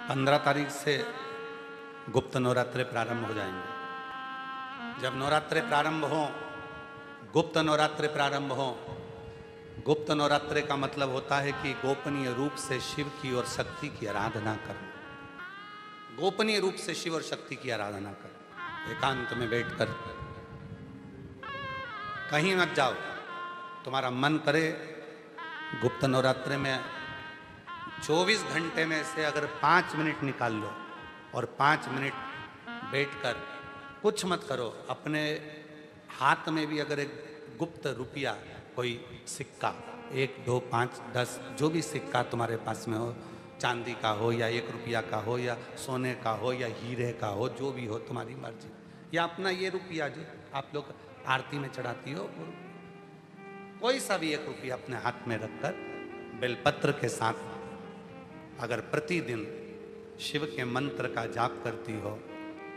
15 तारीख से गुप्त नवरात्रे प्रारंभ हो जाएंगे। जब नवरात्रे प्रारंभ हो, गुप्त नवरात्रे प्रारंभ हो, गुप्त नवरात्रे का मतलब होता है कि गोपनीय रूप से शिव की और शक्ति की आराधना करना। गोपनीय रूप से शिव और शक्ति की आराधना करना। एकांत में बैठकर कहीं मत जाओ। तुम्हारा मन करे गुप्त नवरात्रे में 24 घंटे में से अगर 5 मिनट निकाल लो और 5 मिनट बैठकर कुछ मत करो। अपने हाथ में भी अगर एक गुप्त रुपया, कोई सिक्का, 1, 2, 5, 10 जो भी सिक्का तुम्हारे पास में हो, चांदी का हो या 1 रुपया का हो या सोने का हो या हीरे का हो, जो भी हो तुम्हारी मर्जी, या अपना ये रुपया जो आप लोग आरती में चढ़ाती हो, कोई सा भी 1 रुपया अपने हाथ में रखकर बेलपत्र के साथ अगर प्रतिदिन शिव के मंत्र का जाप करती हो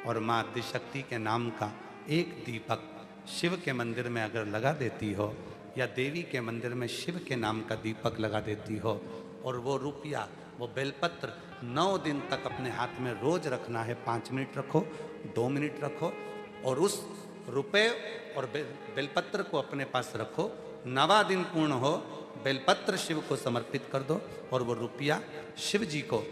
और माँ आदिशक्ति के नाम का एक दीपक शिव के मंदिर में अगर लगा देती हो या देवी के मंदिर में शिव के नाम का दीपक लगा देती हो और वो रुपया, वो बेलपत्र 9 दिन तक अपने हाथ में रोज रखना है। 5 मिनट रखो, 2 मिनट रखो और उस रुपये और बेलपत्र को अपने पास रखो। 9वां दिन पूर्ण हो, बेलपत्र शिव को समर्पित कर दो और वो रुपया शिव जी को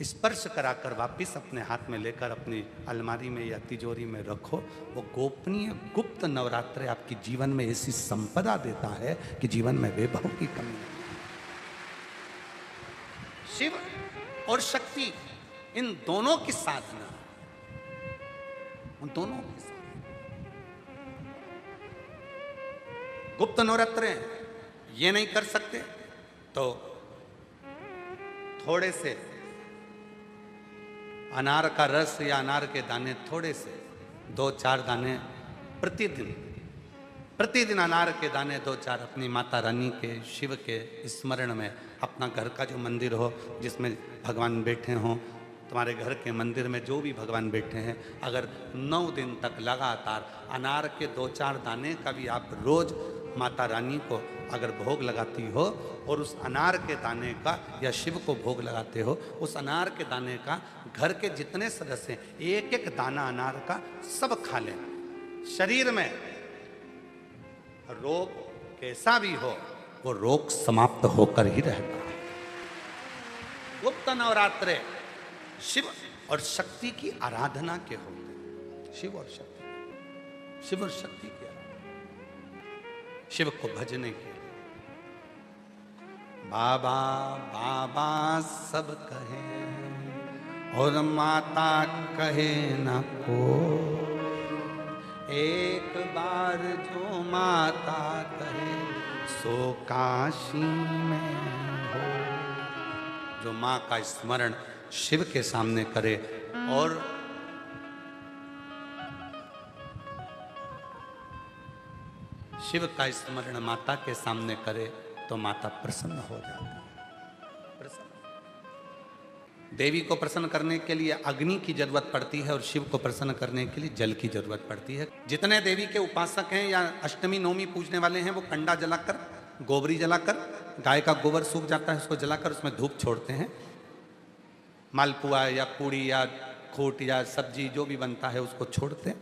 स्पर्श कराकर वापिस अपने हाथ में लेकर अपनी अलमारी में या तिजोरी में रखो। वो गोपनीय गुप्त नवरात्रे आपकी जीवन में ऐसी संपदा देता है कि जीवन में वैभव की कमी नहीं। शिव और शक्ति, इन दोनों की साधना, उन दोनों की साधना। गुप्त नवरात्रे ये नहीं कर सकते तो थोड़े से अनार का रस या अनार के दाने, थोड़े से 2-4 दाने प्रतिदिन अनार के दाने 2-4 अपनी माता रानी के, शिव के स्मरण में, अपना घर का जो मंदिर हो जिसमें भगवान बैठे हों, तुम्हारे घर के मंदिर में जो भी भगवान बैठे हैं, अगर 9 दिन तक लगातार अनार के 2-4 दाने का भी आप रोज माता रानी को अगर भोग लगाती हो और उस अनार के दाने का या शिव को भोग लगाते हो, उस अनार के दाने का घर के जितने सदस्य हैं, 1-1 दाना अनार का सब खा लें। शरीर में रोग कैसा भी हो, वो रोग समाप्त होकर ही रहता है। गुप्त नवरात्रे शिव और शक्ति की आराधना के होते हैं। शिव और शक्ति, शिव और शक्ति की आराधना, शिव को भजने के लिए। बाबा बाबा सब कहे और माता कहे न को, एक बार जो माता कहे सो काशी में हो। जो माँ का स्मरण शिव के सामने करे और शिव का स्मरण माता के सामने करे तो माता प्रसन्न हो जाती है। प्रसन्न। देवी को प्रसन्न करने के लिए अग्नि की जरूरत पड़ती है और शिव को प्रसन्न करने के लिए जल की जरूरत पड़ती है। जितने देवी के उपासक हैं या अष्टमी नवमी पूजने वाले हैं, वो कंडा जलाकर, गोबरी जलाकर, गाय का गोबर सूख जाता है उसको जलाकर उसमें धूप छोड़ते हैं। मालपुआ या पूड़ी या खोट या सब्जी जो भी बनता है उसको छोड़ते हैं।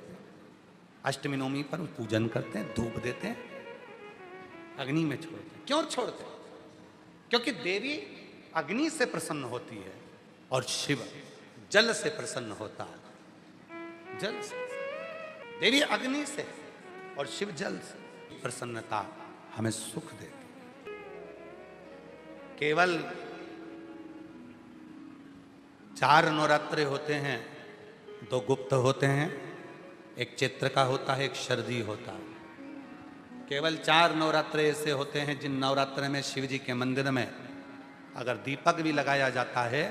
अष्टमी नवमी पर पूजन करते हैं, धूप देते हैं, अग्नि में छोड़ते हैं। क्यों छोड़ते हैं? क्योंकि देवी अग्नि से प्रसन्न होती है और शिव जल से प्रसन्न होता है। जल से, देवी अग्नि से और शिव जल से। प्रसन्नता हमें सुख देती। केवल 4 नवरात्रे होते हैं, 2 गुप्त होते हैं, एक चैत्र का होता है, एक शरदी होता है। केवल 4 नवरात्रे ऐसे होते हैं जिन नवरात्रे में शिव जी के मंदिर में अगर दीपक भी लगाया जाता है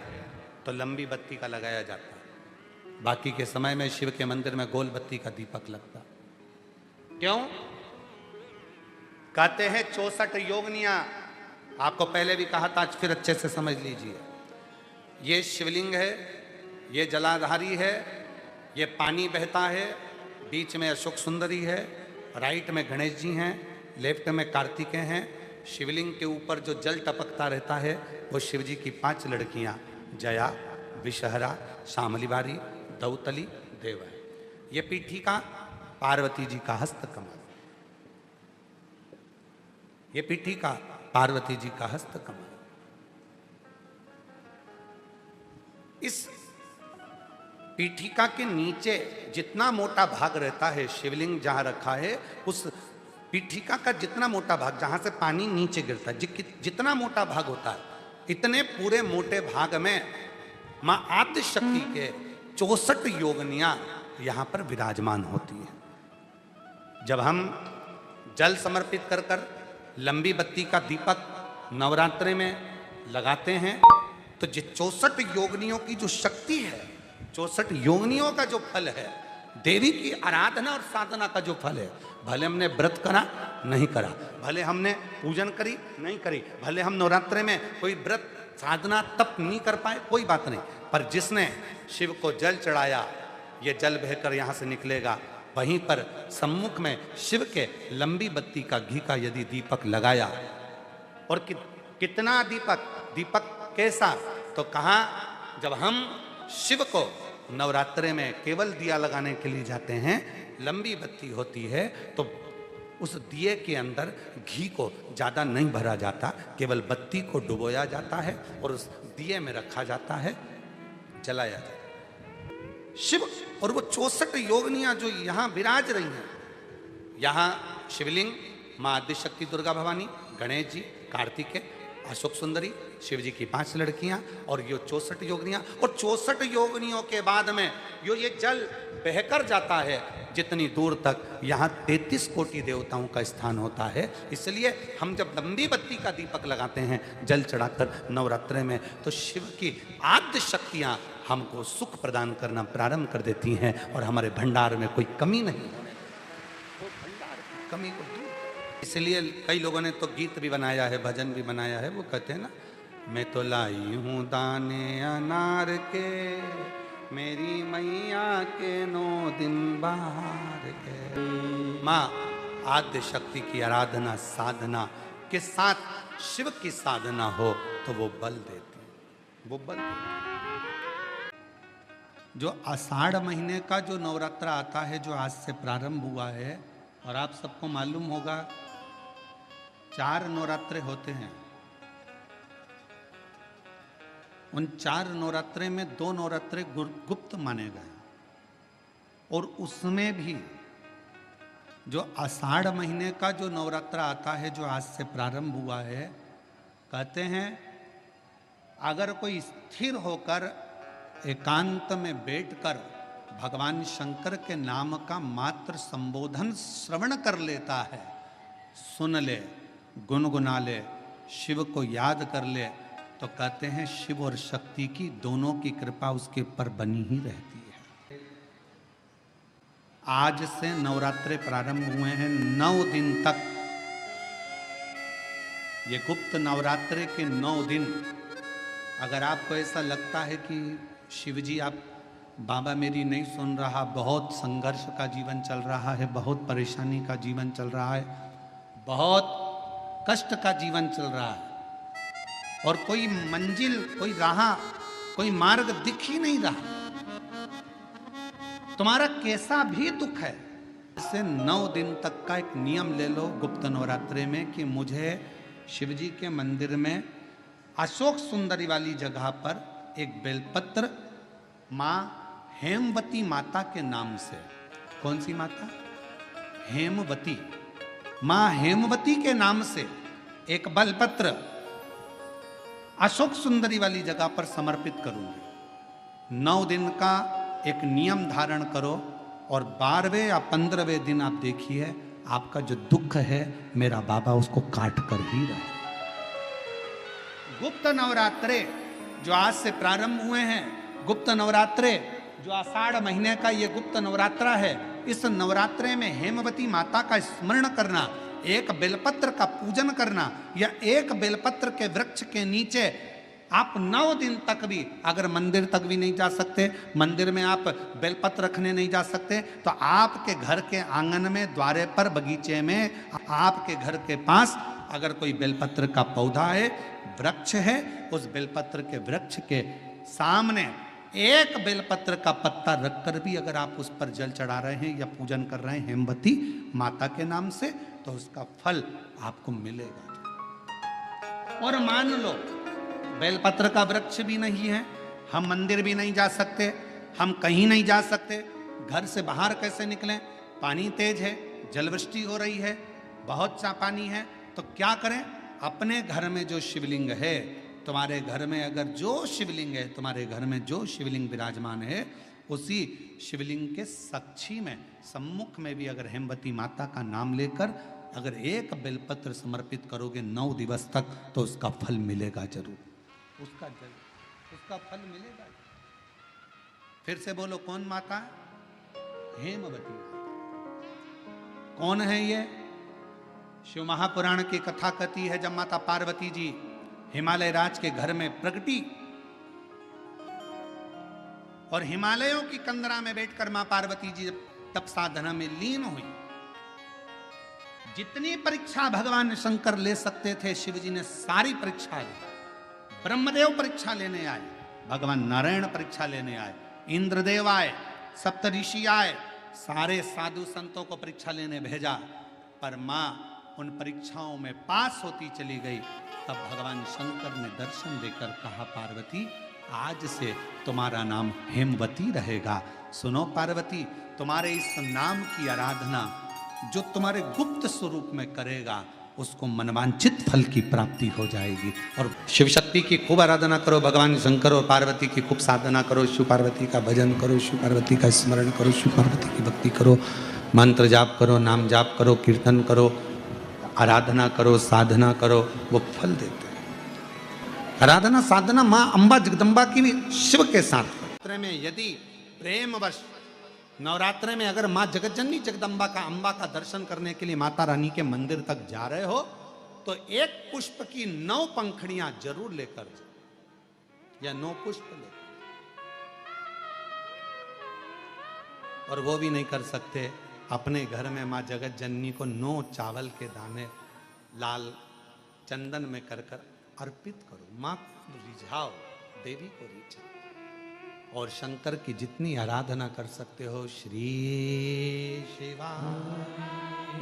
तो लंबी बत्ती का लगाया जाता है। बाकी के समय में शिव के मंदिर में गोल बत्ती का दीपक लगता। क्यों? कहते हैं 64 योगनियां। आपको पहले भी कहा था, आज फिर अच्छे से समझ लीजिए। ये शिवलिंग है, ये जलाधारी है, ये पानी बहता है, बीच में अशोक सुंदरी है, राइट में गणेश जी हैं, लेफ्ट में कार्तिकेय हैं। शिवलिंग के ऊपर जो जल टपकता रहता है वो शिव जी की 5 लड़कियां, जया, विषहरा, शामलीवारी, दौतली, देव है। ये पीठिका पार्वती जी का हस्तकमल, ये पीठिका पार्वती जी का हस्तकमल। इस पीठिका के नीचे जितना मोटा भाग रहता है, शिवलिंग जहां रखा है, उस पीठिका का जितना मोटा भाग, जहां से पानी नीचे गिरता है, जितना मोटा भाग होता है, इतने पूरे मोटे भाग में मां आद्य शक्ति के 64 योगिनियां यहां पर विराजमान होती है। जब हम जल समर्पित कर कर लंबी बत्ती का दीपक नवरात्रि में लगाते हैं, तो जो 64 योगिनियों की जो शक्ति है, 64 योगिनियों का जो फल है, देवी की आराधना और साधना का जो फल है, भले हमने व्रत करा नहीं करा, भले हमने पूजन करी नहीं करी, भले हम नवरात्रि में कोई व्रत साधना तप नहीं कर पाए, कोई बात नहीं, पर जिसने शिव को जल चढ़ाया, ये जल बहकर यहाँ से निकलेगा, वहीं पर सम्मुख में शिव के लंबी बत्ती का घी का यदि दीपक लगाया, और कितना दीपक कैसा, तो कहा जब हम शिव को नवरात्रे में केवल दिया लगाने के लिए जाते हैं, लंबी बत्ती होती है, तो उस दिए के अंदर घी को ज़्यादा नहीं भरा जाता, केवल बत्ती को डुबोया जाता है और उस दिए में रखा जाता है, जलाया जाता है। शिव और वो 64 योगिनियां जो यहाँ विराज रही हैं, यहाँ शिवलिंग माँ आदिशक्ति दुर्गा भवानी, गणेश जी, कार्तिकेय, अशोक सुंदरी, शिव जी की 5 लड़कियां और ये 64 योगिनियां, और 64 योगिनियों के बाद में ये जल बहकर जाता है जितनी दूर तक, यहाँ 33 कोटि देवताओं का स्थान होता है। इसलिए हम जब लंबी बत्ती का दीपक लगाते हैं जल चढ़ाकर नवरात्रि में, तो शिव की आद्य शक्तियाँ हमको सुख प्रदान करना प्रारंभ कर देती हैं और हमारे भंडार में कोई कमी नहीं होने, वो भंडार की कमी को दूर। इसलिए कई लोगों ने तो गीत भी बनाया है, भजन भी बनाया है, वो कहते हैं ना, मैं तो लाई हूँ दाने अनार के, मेरी मैया के 9 दिन बाहर के। माँ आद्य शक्ति की आराधना साधना के साथ शिव की साधना हो तो वो बल देती है, वो बल देती है। जो आषाढ़ महीने का जो नवरात्र आता है, जो आज से प्रारंभ हुआ है, और आप सबको मालूम होगा 4 नवरात्रे होते हैं। उन 4 नवरात्रे में 2 नवरात्रे गुप्त माने गए, और उसमें भी जो आषाढ़ महीने का जो नवरात्र आता है, जो आज से प्रारंभ हुआ है, कहते हैं अगर कोई स्थिर होकर एकांत में बैठकर भगवान शंकर के नाम का मात्र संबोधन श्रवण कर लेता है, सुन ले, गुनगुना ले, शिव को याद कर ले, तो कहते हैं शिव और शक्ति की दोनों की कृपा उसके ऊपर बनी ही रहती है। आज से नवरात्रे प्रारंभ हुए हैं, 9 दिन तक। ये गुप्त नवरात्रे के 9 दिन, अगर आपको ऐसा लगता है कि शिव जी आप बाबा मेरी नहीं सुन रहा, बहुत संघर्ष का जीवन चल रहा है, बहुत परेशानी का जीवन चल रहा है, बहुत कष्ट का जीवन चल रहा है, और कोई मंजिल, कोई राह, कोई मार्ग दिख ही नहीं रहा, तुम्हारा कैसा भी दुख है, इससे 9 दिन तक का एक नियम ले लो गुप्त नवरात्रे में कि मुझे शिव जी के मंदिर में अशोक सुंदरी वाली जगह पर एक बेलपत्र माँ हेमवती माता के नाम से, कौन सी माता? हेमवती, माँ हेमवती के नाम से एक बेलपत्र अशोक सुंदरी वाली जगह पर समर्पित करूंगी। 9 दिन का एक नियम धारण करो, और 12वें या 15वें दिन आप देखिए आपका जो दुख है मेरा बाबा उसको काट कर ही रहा। गुप्त नवरात्रे जो आज से प्रारंभ हुए हैं, गुप्त नवरात्रे जो आषाढ़ महीने का ये गुप्त नवरात्रा है, इस नवरात्रे में हेमवती माता का स्मरण करना, एक बेलपत्र का पूजन करना, या एक बेलपत्र के वृक्ष के नीचे आप 9 दिन तक भी, अगर मंदिर तक भी नहीं जा सकते, मंदिर में आप बेलपत्र रखने नहीं जा सकते, तो आपके घर के आंगन में, द्वारे पर, बगीचे में, आपके घर के पास अगर कोई बेलपत्र का पौधा है, वृक्ष है, उस बेलपत्र के वृक्ष के सामने एक बेलपत्र का पत्ता रखकर भी अगर आप उस पर जल चढ़ा रहे हैं या पूजन कर रहे हैं हेमवती माता के नाम से, तो उसका फल आपको मिलेगा। और मान लो बेलपत्र का वृक्ष भी नहीं है, हम मंदिर भी नहीं जा सकते, हम कहीं नहीं जा सकते, घर से बाहर कैसे निकलें, पानी तेज है, जलवृष्टि हो रही है, बहुत सा पानी है, तो क्या करें? अपने घर में जो शिवलिंग है, तुम्हारे घर में अगर जो शिवलिंग है, तुम्हारे घर में जो शिवलिंग विराजमान है, उसी शिवलिंग के साक्षी में, सम्मुख में भी अगर हेमवती माता का नाम लेकर अगर एक बेलपत्र समर्पित करोगे 9 दिवस तक, तो उसका फल मिलेगा जरूर, उसका फल मिलेगा। फिर से बोलो, कौन माता? हेमवती। कौन है ये? शिव महापुराण की कथा कहती है, जब माता पार्वती जी हिमालय राज के घर में प्रगटी और हिमालयों की कंदरा में बैठकर मां पार्वती जी तप साधना में लीन हुई, जितनी परीक्षा भगवान शंकर ले सकते थे, शिव जी ने सारी परीक्षा ली। ब्रह्मदेव परीक्षा लेने आए, भगवान नारायण परीक्षा लेने आए, इंद्रदेव आए, सप्तऋषि आए, सारे साधु संतों को परीक्षा लेने भेजा, पर मां उन परीक्षाओं में पास होती चली गई। तब भगवान शंकर ने दर्शन देकर कहा, पार्वती आज से तुम्हारा नाम हेमवती रहेगा। सुनो पार्वती, तुम्हारे इस नाम की आराधना जो तुम्हारे गुप्त स्वरूप में करेगा, उसको मनवांचित फल की प्राप्ति हो जाएगी। और शिव शक्ति की खूब आराधना करो, भगवान शंकर और पार्वती की खूब साधना करो, शिव पार्वती का भजन करो, शिव पार्वती का स्मरण करो, शिव पार्वती की भक्ति करो, मंत्र जाप करो, नाम जाप करो, कीर्तन करो, आराधना करो, साधना करो, वो फल देते हैं। आराधना साधना माँ अम्बा जगदम्बा की भी शिव के साथ। नवरात्र में यदि प्रेमवश, नवरात्र में अगर माँ जगतजननी जगदम्बा का, अम्बा का दर्शन करने के लिए माता रानी के मंदिर तक जा रहे हो, तो एक पुष्प की 9 पंखड़ियां जरूर लेकर जाओ, या 9 पुष्प लेकर। और वो भी नहीं कर सकते, अपने घर में माँ जगत जननी को 9 चावल के दाने लाल चंदन में कर कर अर्पित करो। माँ को रिझाओ, देवी को रिझाओ, और शंकर की जितनी आराधना कर सकते हो, श्री शिवा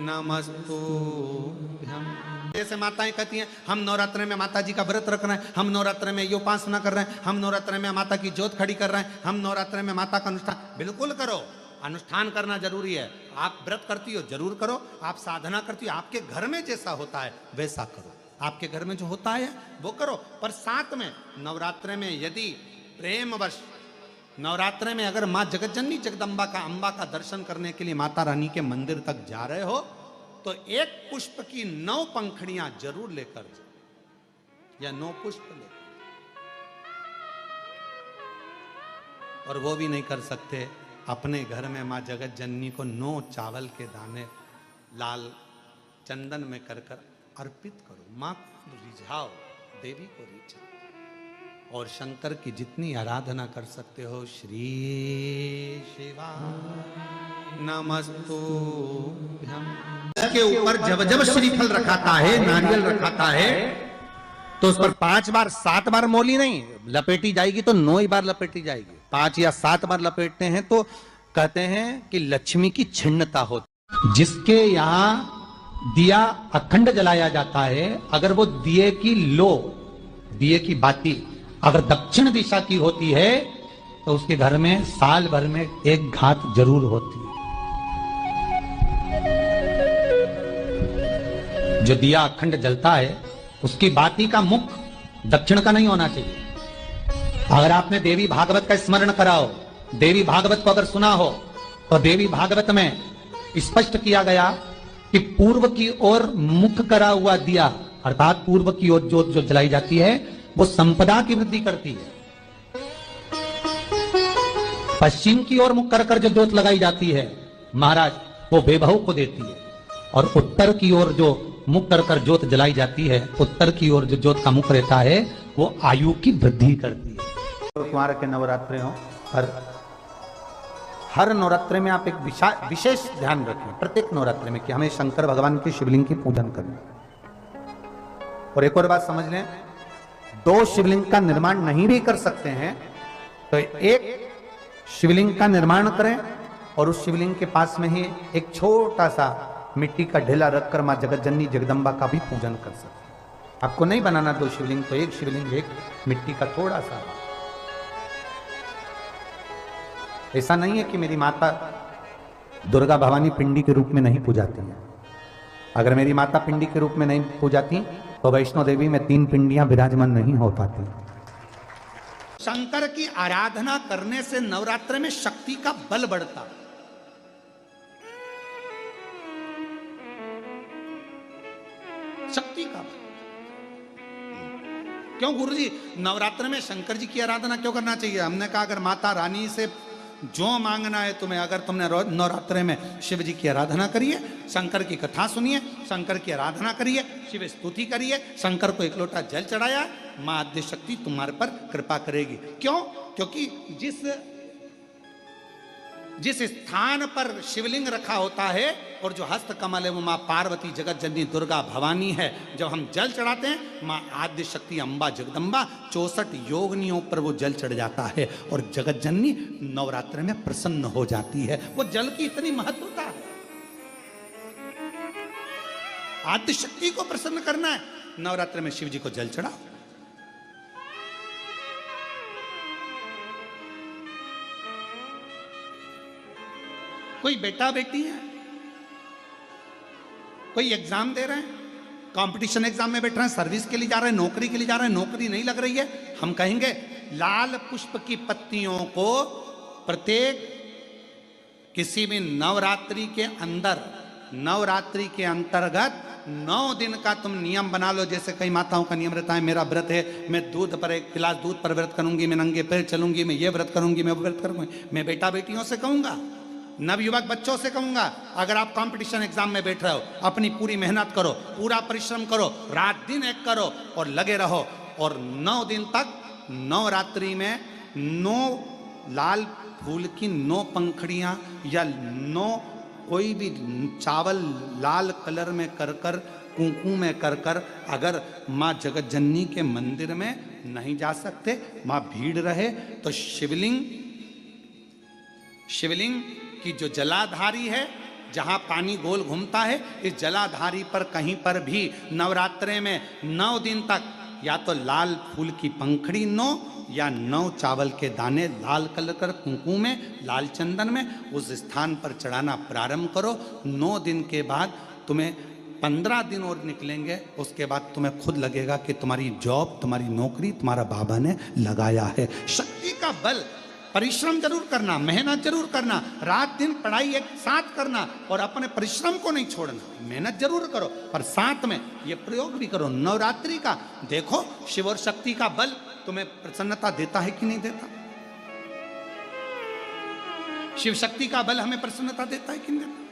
नमस्तुभ्यं। जैसे माताएं कहती हैं, हम नवरात्र में माता जी का व्रत रख रहे हैं, हम नवरात्र में ये उपासना कर रहे हैं, हम नवरात्र में माता की ज्योत खड़ी कर रहे हैं, हम नवरात्र में माता का अनुष्ठान। बिल्कुल करो, अनुष्ठान करना जरूरी है। आप व्रत करती हो जरूर करो, आप साधना करती हो, आपके घर में जैसा होता है वैसा करो, आपके घर में जो होता है वो करो। पर साथ में नवरात्र में यदि प्रेमवश, नवरात्र में अगर माँ जगतजननी जगदम्बा का, अम्बा का दर्शन करने के लिए माता रानी के मंदिर तक जा रहे हो, तो एक पुष्प की 9 पंखड़ियां जरूर लेकर जाओ, या 9 पुष्प लेकर। और वो भी नहीं कर सकते, अपने घर में माँ जगत जननी को 9 चावल के दाने लाल चंदन में कर कर अर्पित करो। माँ को रिझाओ, देवी को रिझाओ, और शंकर की जितनी आराधना कर सकते हो, श्री शिवा नमस्तुभ्यं। के ऊपर जब जब श्रीफल रखाता है, नारियल रखाता है, तो उस पर 5 बार 7 बार मौली नहीं लपेटी जाएगी, तो 9 ही बार लपेटी जाएगी। 5 या 7 बार लपेटते हैं तो कहते हैं कि लक्ष्मी की छिन्नता होती। जिसके यहाँ दिया अखंड जलाया जाता है, अगर वो दिए की लो, दिए की बाती अगर दक्षिण दिशा की होती है, तो उसके घर में साल भर में एक घात जरूर होती है। जो दिया अखंड जलता है, उसकी बाती का मुख दक्षिण का नहीं होना चाहिए। अगर आपने देवी भागवत का स्मरण कराओ, देवी भागवत को अगर सुना हो, तो देवी भागवत में स्पष्ट किया गया कि पूर्व की ओर मुख करा हुआ दिया, अर्थात पूर्व की ओर ज्योत जो जलाई जाती है, वो संपदा की वृद्धि करती है। पश्चिम की ओर मुख कर जो ज्योत लगाई जाती है महाराज, वो वैभव को देती है। और उत्तर की ओर जो मुख कर ज्योत जलाई जाती है, उत्तर की ओर जो ज्योत का मुख रहता है, वो आयु की वृद्धि करती है। तो कुमार के नवरात्रे हो, हर नवरात्रे में आप एक विशेष ध्यान रखें, प्रत्येक नवरात्रे में, कि हमें शंकर भगवान के शिवलिंग की पूजन करनी। और एक और बात समझ लें, 2 शिवलिंग का निर्माण नहीं भी कर सकते हैं, तो एक शिवलिंग का निर्माण करें और उस शिवलिंग के पास में ही एक छोटा सा मिट्टी का ढेला रखकर मां जगतजननी जगदम्बा का भी पूजन कर सकते। आपको नहीं बनाना 2 शिवलिंग, तो एक शिवलिंग, एक मिट्टी का थोड़ा सा। ऐसा नहीं है कि मेरी माता दुर्गा भवानी पिंडी के रूप में नहीं पूजाती है। अगर मेरी माता पिंडी के रूप में नहीं पूजाती तो वैष्णो देवी में 3 पिंडियां विराजमान नहीं हो पाती। शंकर की आराधना करने से नवरात्र में शक्ति का बल बढ़ता। शक्ति का बल। क्यों गुरुजी नवरात्र में शंकर जी की आराधना क्यों करना चाहिए? हमने कहा अगर माता रानी से जो मांगना है तुम्हें, अगर तुमने नवरात्रे में शिव जी की आराधना करिए, शंकर की कथा सुनिए, शंकर की आराधना करिए, शिव स्तुति करिए, शंकर को 1 लोटा जल चढ़ाया, मां आद्य शक्ति तुम्हारे पर कृपा करेगी। क्यों? क्योंकि जिस स्थान पर शिवलिंग रखा होता है और जो हस्त कमल है वो मां पार्वती जगत जननी दुर्गा भवानी है। जब हम जल चढ़ाते हैं मां आद्य शक्ति अम्बा जगदम्बा 64 योगिनियों पर वो जल चढ़ जाता है और जगत जननी नवरात्र में प्रसन्न हो जाती है। वो जल की इतनी महत्वता है। आद्य शक्ति को प्रसन्न करना है, नवरात्र में शिव जी को जल चढ़ाओ। कोई बेटा बेटी है, कोई एग्जाम दे रहे हैं, कंपटीशन एग्जाम में बैठ रहे हैं, सर्विस के लिए जा रहे हैं, नौकरी के लिए जा रहे हैं, नौकरी नहीं लग रही है, हम कहेंगे लाल पुष्प की पत्तियों को प्रत्येक किसी भी नवरात्रि के अंतर्गत 9 दिन का तुम नियम बना लो। जैसे कई माताओं का नियम रहता है, मेरा व्रत है, मैं दूध पर 1 गिलास दूध पर व्रत करूंगी, मैं नंगे पैर चलूंगी, मैं ये व्रत करूंगी, मैं वो व्रत करूंगी। मैं बेटा बेटियों से कहूंगा, नवयुवक बच्चों से कहूंगा, अगर आप कंपटीशन एग्जाम में बैठ रहे हो, अपनी पूरी मेहनत करो, पूरा परिश्रम करो, रात दिन एक करो और लगे रहो। और 9 दिन तक नवरात्रि में 9 लाल फूल की 9 पंखड़ियां या 9 कोई भी चावल लाल कलर में कर कुंकू में कर अगर माँ जगत जननी के मंदिर में नहीं जा सकते, माँ भीड़ रहे, तो शिवलिंग की जो जलाधारी है, जहां पानी गोल घूमता है, इस जलाधारी पर कहीं पर भी नवरात्रे में 9 दिन तक या तो लाल फूल की पंखड़ी 9 या 9 चावल के दाने लाल कलर कर कुंकू में, लाल चंदन में उस स्थान पर चढ़ाना प्रारंभ करो। 9 दिन के बाद तुम्हें 15 दिन और निकलेंगे, उसके बाद तुम्हें खुद लगेगा कि तुम्हारी जॉब, तुम्हारी नौकरी तुम्हारा बाबा ने लगाया है। शक्ति का बल। परिश्रम जरूर करना, मेहनत जरूर करना, रात दिन पढ़ाई एक साथ करना और अपने परिश्रम को नहीं छोड़ना। मेहनत जरूर करो पर साथ में ये प्रयोग भी करो नवरात्रि का। देखो शिव और शक्ति का बल तुम्हें प्रसन्नता देता है कि नहीं देता? शिव शक्ति का बल हमें प्रसन्नता देता है कि नहीं देता?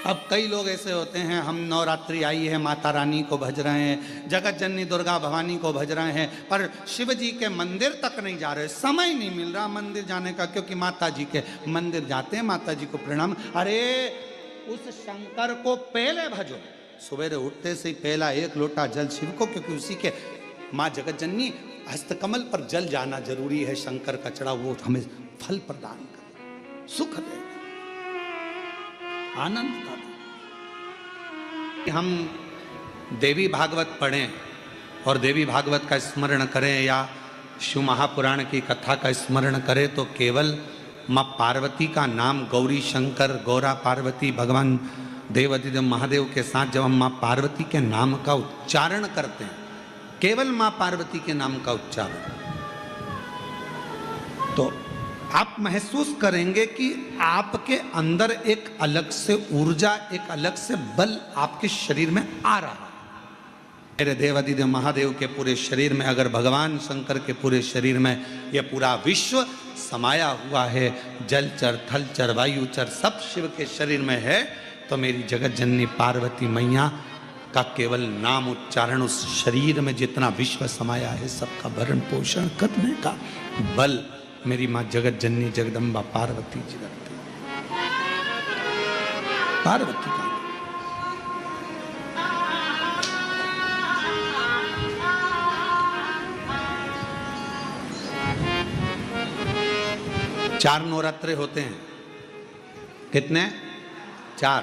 अब कई लोग ऐसे होते हैं, हम नवरात्रि आई है, माता रानी को भज रहे हैं, जगत जननी दुर्गा भवानी को भज रहे हैं, पर शिव जी के मंदिर तक नहीं जा रहे, समय नहीं मिल रहा मंदिर जाने का, क्योंकि माता जी के मंदिर जाते हैं, माता जी को प्रणाम। अरे उस शंकर को पहले भजो, सवेरे उठते से ही पहला 1 लोटा जल शिव को, क्योंकि उसी के माँ जगत जननी हस्तकमल पर जल जाना जरूरी है। शंकर का चढ़ा वो हमें फल प्रदान करे, सुख दे, आनंद का दे। हम देवी भागवत पढ़ें और देवी भागवत का स्मरण करें या शिव महापुराण की कथा का स्मरण करें तो केवल माँ पार्वती का नाम, गौरी शंकर, गौरा पार्वती, भगवान देवादिदेव महादेव के साथ जब हम माँ पार्वती के नाम का उच्चारण करते हैं, केवल माँ पार्वती के नाम का उच्चारण, तो आप महसूस करेंगे कि आपके अंदर एक अलग से ऊर्जा, एक अलग से बल आपके शरीर में आ रहा है। मेरे देवादिदेव महादेव के पूरे शरीर में, अगर भगवान शंकर के पूरे शरीर में यह पूरा विश्व समाया हुआ है, जलचर, थलचर, वायुचर सब शिव के शरीर में है, तो मेरी जगत जननी पार्वती मैया का केवल नाम उच्चारण उस शरीर में जितना विश्व समाया है सबका भरण पोषण करने का बल मेरी माँ जगत जननी जगदम्बा पार्वती जी रखती। पार्वती का 4 नवरात्रे होते हैं। कितने? 4।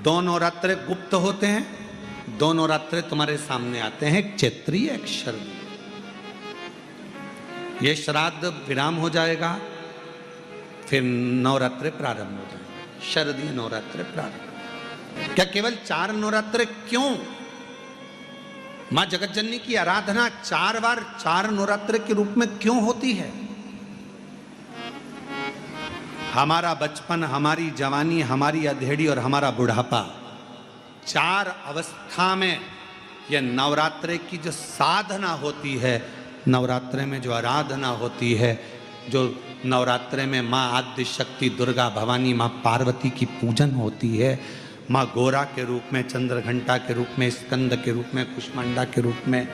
2 नवरात्रे गुप्त होते हैं, 2 नवरात्रे तुम्हारे सामने आते हैं, एक चैत्रीय एक शरदीय। ये श्राद्ध विराम हो जाएगा, फिर नवरात्रे प्रारंभ हो जाएंगे, शरदीय नवरात्रे प्रारंभ। क्या केवल 4 नवरात्रे क्यों? मां जगतजननी की आराधना 4 बार 4 नवरात्रे के रूप में क्यों होती है? हमारा बचपन, हमारी जवानी, हमारी अधेड़ी और हमारा बुढ़ापा, 4 अवस्था में यह नवरात्रे की जो साधना होती है, नवरात्रे में जो आराधना होती है, जो नवरात्रे में माँ आद्य शक्ति दुर्गा भवानी माँ पार्वती की पूजन होती है, माँ गोरा के रूप में, चंद्रघंटा के रूप में, स्कंद के रूप में, कुष्मांडा के रूप में,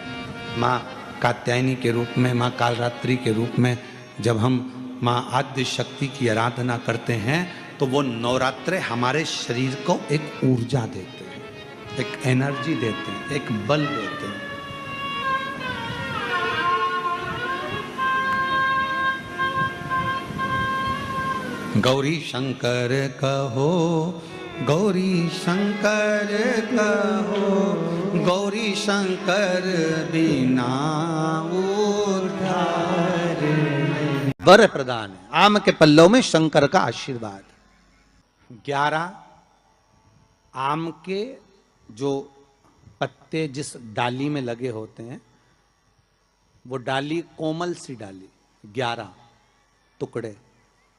माँ कात्यायनी के रूप में, माँ कालरात्रि के रूप में, जब हम माँ आद्य शक्ति की आराधना करते हैं तो वो नवरात्रे हमारे शरीर को एक ऊर्जा देते हैं, एक एनर्जी देते हैं, एक बल देते हैं। गौरी शंकर कहो, गौरी शंकर कहो, गौरी शंकर बिना उद्धार। वर प्रदान है, आम के पल्लव में शंकर का आशीर्वाद। 11 आम के जो पत्ते जिस डाली में लगे होते हैं, वो डाली कोमल सी डाली, 11 टुकड़े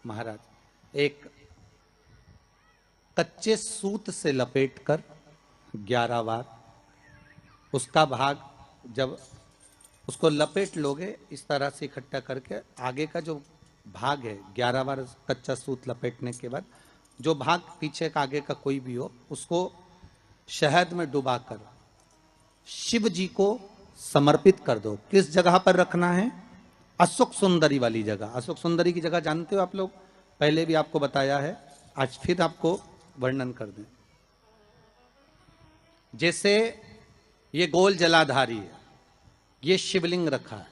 महाराज एक कच्चे सूत से लपेटकर 11 बार उसका भाग, जब उसको लपेट लोगे इस तरह से इकट्ठा करके, आगे का जो भाग है 11 बार कच्चा सूत लपेटने के बाद जो भाग पीछे का आगे का कोई भी हो, उसको शहद में डुबाकर शिव जी को समर्पित कर दो। किस जगह पर रखना है? अशोक सुंदरी वाली जगह। अशोक सुंदरी की जगह जानते हो आप लोग? पहले भी आपको बताया है, आज फिर आपको वर्णन कर दें। जैसे ये गोल जलाधारी है, ये शिवलिंग रखा है,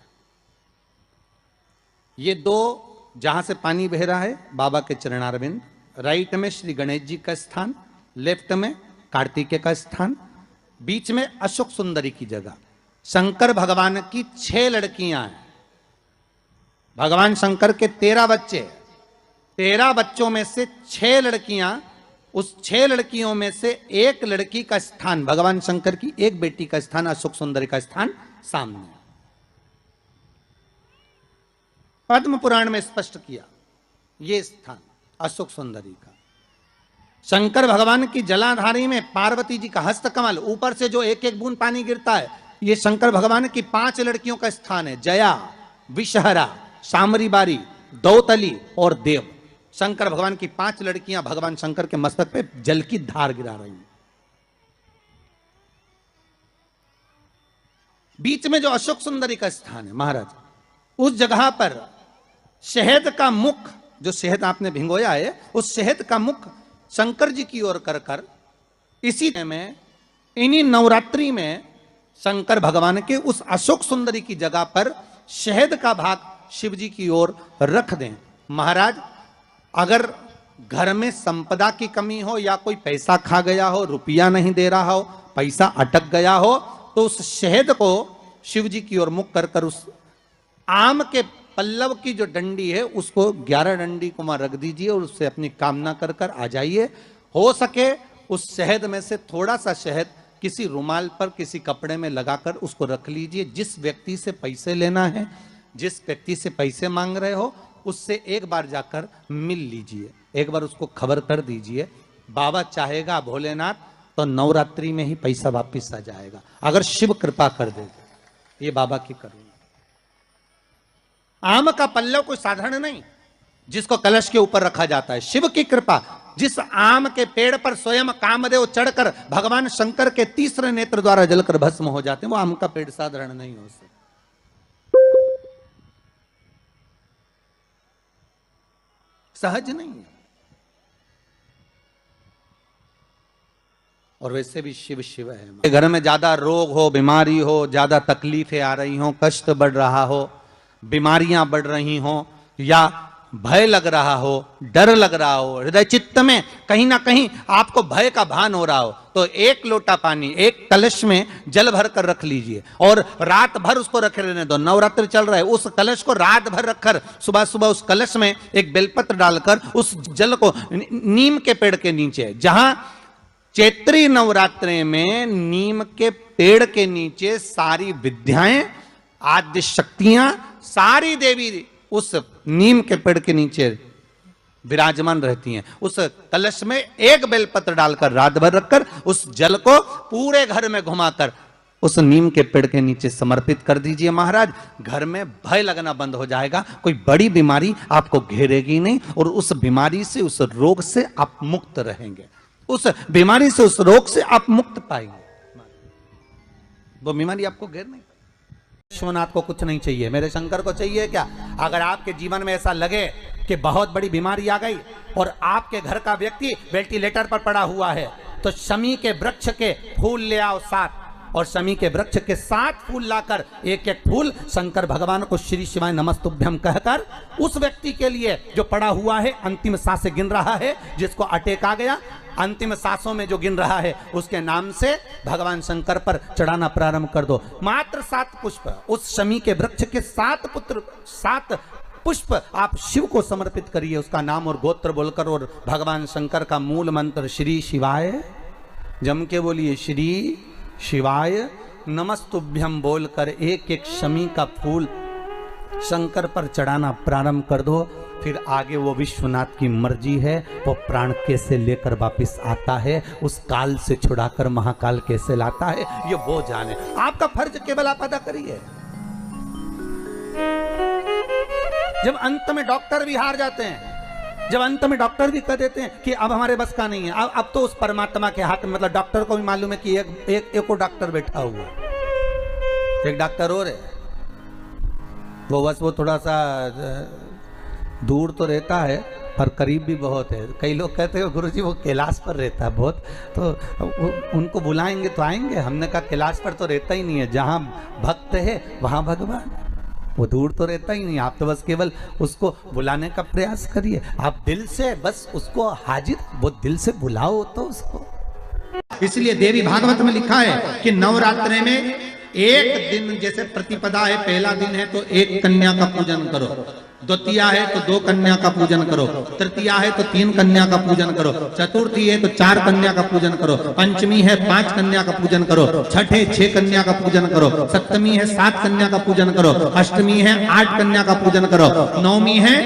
ये 2 जहां से पानी बह रहा है बाबा के चरणारविंद, राइट में श्री गणेश जी का स्थान, लेफ्ट में कार्तिकेय का स्थान, बीच में अशोक सुंदरी की जगह। शंकर भगवान की 6 लड़कियां हैं। भगवान शंकर के 13 बच्चे, 13 बच्चों में से 6 लड़कियां, उस 6 लड़कियों में से एक लड़की का स्थान, भगवान शंकर की एक बेटी का स्थान, अशोक सुंदरी का स्थान सामने पद्म पुराण में स्पष्ट किया। ये स्थान अशोक सुंदरी का। शंकर भगवान की जलाधारी में पार्वती जी का हस्तकमल, ऊपर से जो एक एक बूंद पानी गिरता है, ये शंकर भगवान की 5 लड़कियों का स्थान है। जया, विषहरा, सामरी बारी, दौतली और देव। शंकर भगवान की 5 लड़कियां भगवान शंकर के मस्तक पे जल की धार गिरा रही हैं। बीच में जो अशोक सुंदरी का स्थान है महाराज, उस जगह पर शहद का मुख, जो शहद आपने भिंगोया है, उस शहद का मुख शंकर जी की ओर कर कर, इसी में इन्हीं नवरात्रि में शंकर भगवान के उस अशोक सुंदरी की जगह पर शहद का भाग शिव जी की ओर रख दें। महाराज अगर घर में संपदा की कमी हो, या कोई पैसा खा गया हो, रुपया नहीं दे रहा हो, पैसा अटक गया हो, तो उस शहद को शिव जी की ओर मुख कर कर उस आम के पल्लव की जो डंडी है उसको 11 डंडी को वहां रख दीजिए और उससे अपनी कामना कर कर आ जाइए। हो सके उस शहद में से थोड़ा सा शहद किसी रुमाल पर, किसी कपड़े में लगाकर उसको रख लीजिए। जिस व्यक्ति से पैसे लेना है, जिस व्यक्ति से पैसे मांग रहे हो, उससे एक बार जाकर मिल लीजिए, एक बार उसको खबर कर दीजिए। बाबा चाहेगा भोलेनाथ तो नवरात्रि में ही पैसा वापिस आ जाएगा, अगर शिव कृपा कर दे। ये बाबा की करुणा। आम का पल्लव कोई साधारण नहीं जिसको कलश के ऊपर रखा जाता है, शिव की कृपा। जिस आम के पेड़ पर स्वयं कामदेव चढ़कर भगवान शंकर के तीसरे नेत्र द्वारा जलकर भस्म हो जाते हैं, वो आम का पेड़ साधारण नहीं हो सकता। सहज नहीं है। और वैसे भी शिव शिव है। घर में ज्यादा रोग हो, बीमारी हो, ज्यादा तकलीफें आ रही हो, कष्ट बढ़ रहा हो, बीमारियां बढ़ रही हो, या भय लग रहा हो, डर लग रहा हो, हृदय चित्त में कहीं ना कहीं आपको भय का भान हो रहा हो, तो एक लोटा पानी एक कलश में जल भर कर रख लीजिए और रात भर उसको रखे रहने दो। नवरात्रि चल रहा है, उस कलश को रात भर रखकर सुबह सुबह उस कलश में एक बेलपत्र डालकर उस जल को नीम के पेड़ के नीचे, जहां चैत्री नवरात्रि में नीम के पेड़ के नीचे सारी विद्याएं, आद्य शक्तियां, सारी देवी उस नीम के पेड़ के नीचे विराजमान रहती हैं। उस कलश में एक बेलपत्र डालकर रात भर रखकर उस जल को पूरे घर में घुमाकर उस नीम के पेड़ के नीचे समर्पित कर दीजिए महाराज। घर में भय लगना बंद हो जाएगा, कोई बड़ी बीमारी आपको घेरेगी नहीं और उस बीमारी से, उस रोग से आप मुक्त रहेंगे। उस बीमारी से, उस रोग से आप मुक्त पाएंगे, वो बीमारी आपको घेर नहीं। विश्वनाथ को कुछ नहीं चाहिए, मेरे शंकर को चाहिए क्या? अगर आपके जीवन में ऐसा लगे कि बहुत बड़ी बीमारी आ गई और आपके घर का व्यक्ति वेंटिलेटर पर पड़ा हुआ है, तो शमी के वृक्ष के फूल ले आओ 7, और शमी के वृक्ष के 7 फूल लाकर एक एक फूल शंकर भगवान को श्री शिवाय नमस्तुभ्यम कहकर उस व्यक्ति के लिए जो पड़ा हुआ है, अंतिम सांसें गिन रहा है, जिसको अटैक आ गया, अंतिम सांसों में जो गिन रहा है, उसके नाम से भगवान शंकर पर चढ़ाना प्रारंभ कर दो। मात्र 7 पुष्प, उस शमी के वृक्ष के 7 पुष्प आप शिव को समर्पित करिए, उसका नाम और गोत्र बोलकर, और भगवान शंकर का मूल मंत्र श्री शिवाय, जम के बोलिए श्री शिवाय नमस्तुभ्यम बोलकर एक एक शमी का फूल शंकर पर चढ़ाना प्रारंभ कर दो। फिर आगे वो विश्वनाथ की मर्जी है, वो प्राण कैसे लेकर वापिस आता है, उस काल से छुड़ाकर महाकाल कैसे लाता है, ये वो जाने। आपका फर्ज केवल आप अदा करिए। जब अंत में डॉक्टर भी हार जाते हैं, जब अंत में डॉक्टर भी कह देते हैं कि अब हमारे बस का नहीं है, अब तो उस परमात्मा के हाथ में, मतलब डॉक्टर को भी मालूम है कि एक और डॉक्टर बैठा हुआ, एक डॉक्टर और है, वो बस वो थोड़ा सा दूर तो रहता है पर करीब भी बहुत है। कई लोग कहते हैं गुरुजी वो कैलाश पर रहता है बहुत, तो उनको बुलाएंगे तो आएंगे। हमने कहा कैलाश पर तो रहता ही नहीं है, जहाँ भक्त है वहाँ भगवान, वो दूर तो रहता ही नहीं। आप तो बस केवल उसको बुलाने का प्रयास करिए, आप दिल से बस उसको हाजिर, वो दिल से बुलाओ तो उसको। इसलिए देवी भागवत में लिखा है कि नवरात्रि में एक दिन, जैसे प्रतिपदा है, पहला दिन है तो एक कन्या का पूजन करो, द्वितीया है तो 2 कन्या का पूजन करो, तृतीया है तो 3 कन्या का पूजन करो, चतुर्थी है तो 4 कन्या का पूजन करो, पंचमी है 5 कन्या का पूजन करो, छठ है 6 कन्या का पूजन करो, सप्तमी है 7 कन्या का पूजन करो, अष्टमी है 8 कन्या का पूजन करो, नवमी है,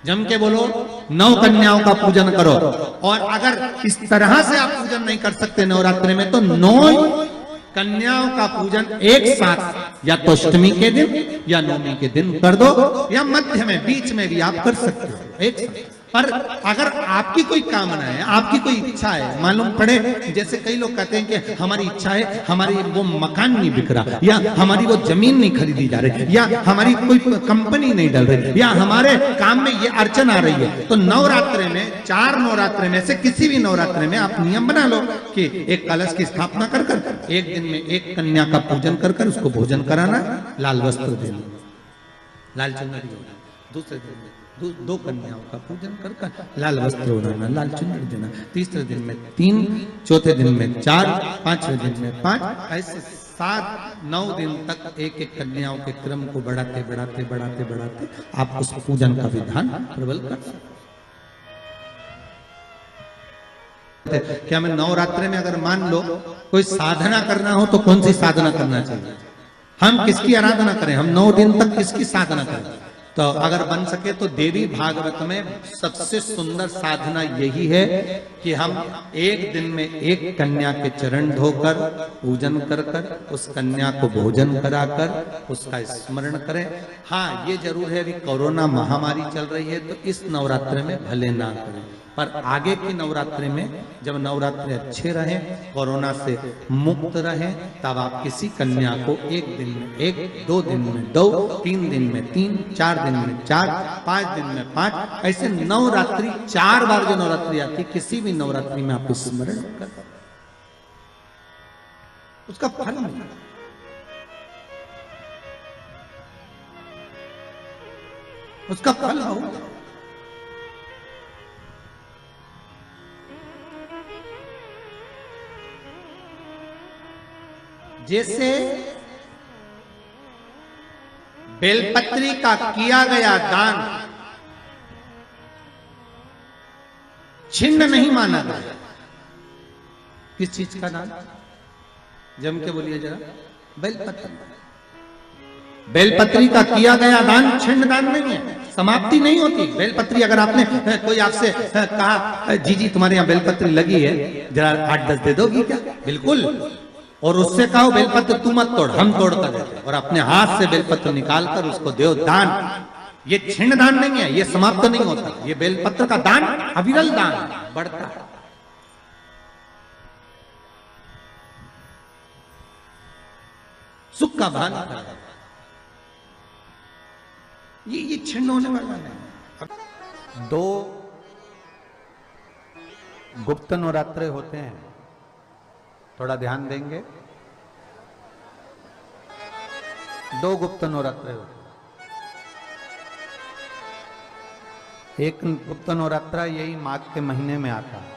जम के बोलो, 9 कन्याओं का पूजन करो। और अगर इस तरह से आप पूजन नहीं कर सकते नवरात्रि में, तो 9 कन्याओं का पूजन एक साथ, या तो अष्टमी के दिन या नवमी के दिन कर दो, या मध्य में, बीच में भी आप कर सकते हो एक साथ। पर अगर आपकी कोई कामना है, आपकी कोई इच्छा है, मालूम पड़े, जैसे कई लोग कहते हैं कि हमारी इच्छा है, हमारी वो मकान नहीं बिक रहा, या हमारी वो जमीन नहीं खरीदी जा रही, या हमारी कोई कंपनी नहीं डल रही, या हमारे काम में ये अड़चन आ रही है, तो नवरात्रि में, 4 नवरात्रि में से किसी भी नवरात्रि में आप नियम बना लो कि एक कलश की स्थापना कर कर एक दिन में एक कन्या का पूजन कर कर उसको भोजन कराना, लाल वस्त्र देना, लाल चुनरी देना, दूसरे दिन में 2 कन्याओं का पूजन कर कर लाल वस्त्र ओढ़ाना, लाल चुनरी देना, तीसरे दिन में 3, चौथे दिन में 4, 5वें दिन में 5, ऐसे 7-9 दिन तक एक एक कन्याओं के क्रम को बढ़ाते बढ़ाते बढ़ाते बढ़ाते आप उस पूजन का विधान प्रबल कर सकते। क्या मैं नवरात्रि में अगर मान लो कोई साधना करना हो तो कौन सी साधना करना चाहिए? हम किसकी आराधना करें? हम 9 दिन तक किसकी साधना करें? तो अगर बन सके तो देवी भागवत में सबसे सुंदर साधना यही है कि हम एक दिन में एक कन्या के चरण धोकर पूजन कर कर उस कन्या को भोजन कराकर उसका स्मरण करें। हाँ, ये जरूर है कि कोरोना महामारी चल रही है तो इस नवरात्रि में भले ना करें, पर आगे की नवरात्रि में जब नवरात्रि अच्छे रहें, कोरोना से मुक्त रहें, तब आप किसी कन्या को एक दिन में 1, 2 दिन में 2, 3 दिन में 3, 4 दिन में 4, 5 दिन में 5, ऐसे नवरात्रि 4 बार जो नवरात्रि आती, किसी भी नवरात्रि में आप स्मरण कर उसका फल मिलेगा। उसका फल हो। जैसे बेलपत्री का किया गया दान छिन्न नहीं माना गया। किस चीज का दान? जम के बोलिए जरा। बेलपत्री। बेलपत्री का किया गया दान छिन्न दान नहीं है, समाप्ति नहीं होती। बेलपत्री अगर आपने कोई आपसे कहा जी जी तुम्हारे यहाँ बेलपत्री लगी है, जरा 8-10 दे दोगी क्या? बिल्कुल। और उससे कहो बेलपत्र तू मत तोड़, हम तोड़ कर देते, और अपने हाथ से बेलपत्र निकाल कर उसको दो दान। ये छिन्न दान नहीं है, ये समाप्त नहीं होता। ये बेलपत्र का दान अविरल दान बढ़ता है। सुख का भान करता, ये छिन्न होने वाला नहीं। 2 गुप्त नवरात्रे होते हैं, थोड़ा ध्यान देंगे। 2 गुप्त नवरात्रे होते हैं। एक गुप्त नवरात्रा यही माघ के महीने में आता है।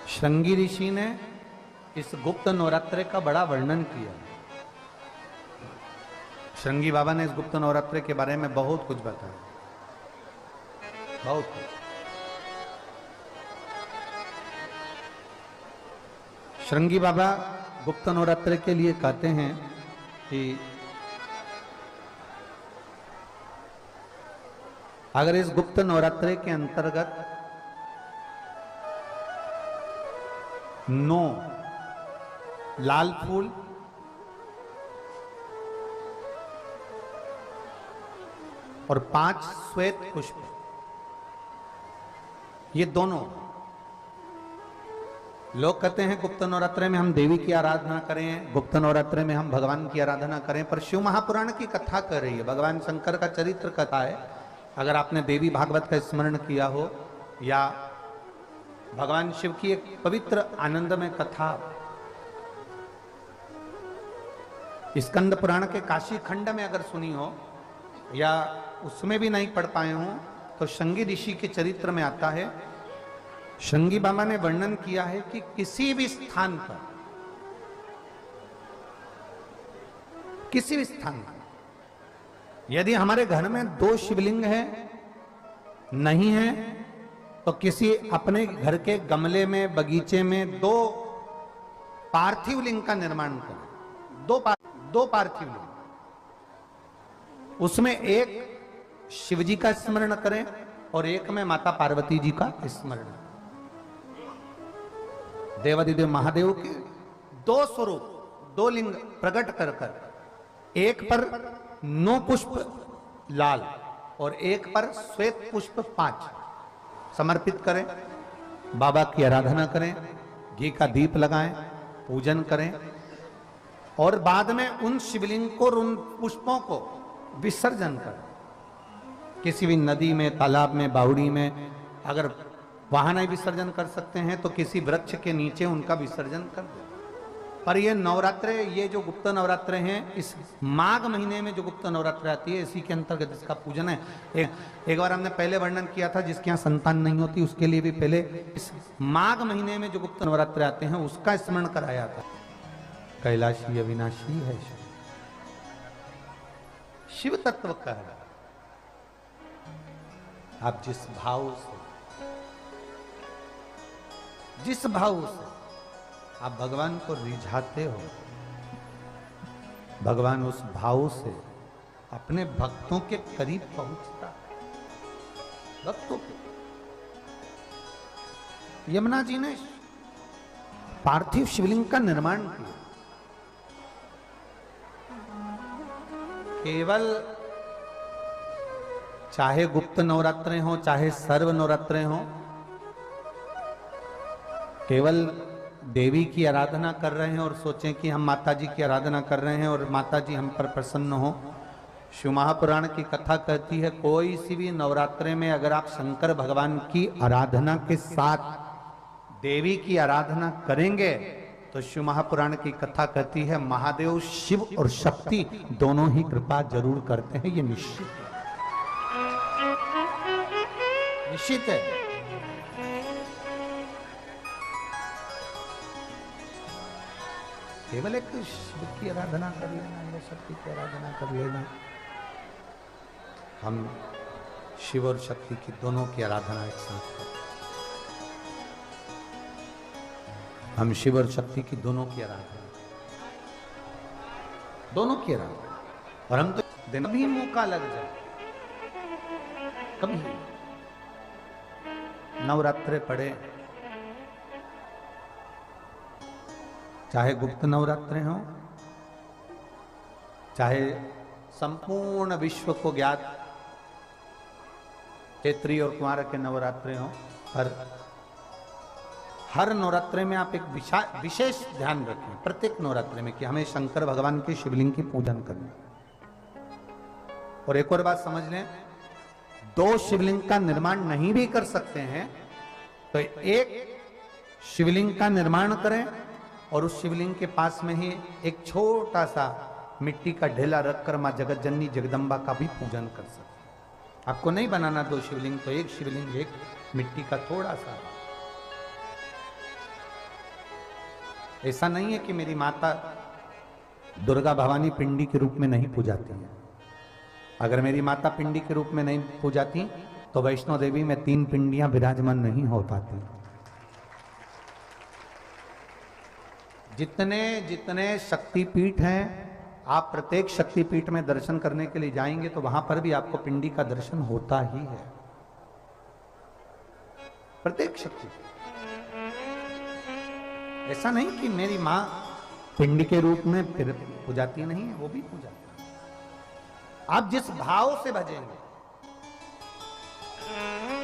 श्रृंगी ऋषि ने इस गुप्त नवरात्रे का बड़ा वर्णन किया। श्रृंगी बाबा ने इस गुप्त नवरात्रे के बारे में बहुत कुछ बताया, बहुत कुछ। श्रृंगी बाबा गुप्त नवरात्रे के लिए कहते हैं कि अगर इस गुप्त नवरात्रे के अंतर्गत 9 लाल फूल, और 5 श्वेत पुष्प, ये दोनों, लोग कहते हैं गुप्त नवरात्रे में हम देवी की आराधना करें, गुप्त नवरात्रे में हम भगवान की आराधना करें, पर शिव महापुराण की कथा कर रही है, भगवान शंकर का चरित्र कथा है। अगर आपने देवी भागवत का स्मरण किया हो, या भगवान शिव की एक पवित्र आनंदमय कथा स्कंद पुराण के काशी खंड में अगर सुनी हो, या उसमें भी नहीं पढ़ पाए हो, तो श्रृंगी ऋषि के चरित्र में आता है। श्रृंगी बाबा ने वर्णन किया है कि किसी भी स्थान पर, किसी भी स्थान पर यदि हमारे घर में 2 शिवलिंग है, नहीं है, तो किसी अपने घर के गमले में, बगीचे में 2 पार्थिव लिंग का निर्माण करें। 2 पार्थिव लिंग, उसमें एक शिवजी का स्मरण करें और एक में माता पार्वती जी का स्मरण। देवादिदेव महादेव के 2 स्वरूप, 2 लिंग प्रकट कर कर, एक पर 9 पुष्प लाल और एक पर श्वेत पुष्प 5 समर्पित करें, बाबा की आराधना करें, घी का दीप लगाएं, पूजन करें, और बाद में उन शिवलिंग को और उन पुष्पों को विसर्जन करें। किसी भी नदी में, तालाब में, बावड़ी में, अगर वहां नहीं विसर्जन कर सकते हैं तो किसी वृक्ष के नीचे उनका विसर्जन कर दें। पर ये नवरात्रे, ये जो गुप्त नवरात्रे हैं, इस माघ महीने में जो गुप्त नवरात्रे आती है, इसी के अंतर्गत इसका पूजन है। एक बार हमने पहले वर्णन किया था, जिसके यहाँ संतान नहीं होती उसके लिए भी पहले इस माघ महीने में जो गुप्त नवरात्रे आते हैं उसका स्मरण कराया था। कैलाशी अविनाशी है शिव तत्व का है। आप जिस भाव से आप भगवान को रिझाते हो, भगवान उस भाव से अपने भक्तों के करीब पहुंचता है। भक्तों के यमुना जी ने पार्थिव शिवलिंग का निर्माण किया। केवल चाहे गुप्त नवरात्रे हो, चाहे सर्व नवरात्रे हो, केवल देवी की आराधना कर रहे हैं और सोचें कि हम माता जी की आराधना कर रहे हैं और माता जी हम पर प्रसन्न हो। शिव महापुराण की कथा कहती है, कोई सी भी नवरात्रे में अगर आप शंकर भगवान की आराधना के साथ देवी की आराधना करेंगे तो शिव महापुराण की कथा कहती है महादेव शिव और शक्ति दोनों ही कृपा जरूर करते हैं, ये निश्चित है। निश्चित है। केवल एक शिव की आराधना कर लेना या शक्ति की आराधना कर लेना। हम शिव और शक्ति की दोनों की आराधना एक साथ करें। हम शिव और शक्ति की दोनों की आराधना, दोनों की आराधना। और हम तो दिन भी मौका लग जाए, कभी नवरात्रे पड़े, चाहे गुप्त नवरात्रे हों, चाहे संपूर्ण विश्व को ज्ञात चैत्री और कुंवार के नवरात्रे हों, पर हर नवरात्रे में आप एक विशेष ध्यान रखें, प्रत्येक नवरात्रे में, कि हमें शंकर भगवान के शिवलिंग की पूजन करना। और एक और बात समझ लें, दो शिवलिंग का निर्माण नहीं भी कर सकते हैं तो एक शिवलिंग का निर्माण करें और उस शिवलिंग के पास में ही एक छोटा सा मिट्टी का ढेला रखकर मां जगत जननी जगदम्बा का भी पूजन कर सकते। आपको नहीं बनाना दो शिवलिंग, तो एक शिवलिंग, एक मिट्टी का थोड़ा सा। ऐसा नहीं है कि मेरी माता दुर्गा भवानी पिंडी के रूप में नहीं पूजाती है। अगर मेरी माता पिंडी के रूप में नहीं पूजाती तो वैष्णो देवी में 3 पिंडियां विराजमान नहीं हो पाती। जितने जितने शक्तिपीठ हैं, आप प्रत्येक शक्तिपीठ में दर्शन करने के लिए जाएंगे तो वहां पर भी आपको पिंडी का दर्शन होता ही है, प्रत्येक शक्तिपीठ। ऐसा नहीं कि मेरी मां पिंडी के रूप में फिर पूजाती नहीं है, वो भी पूजाती। आप जिस भाव से भजेंगे,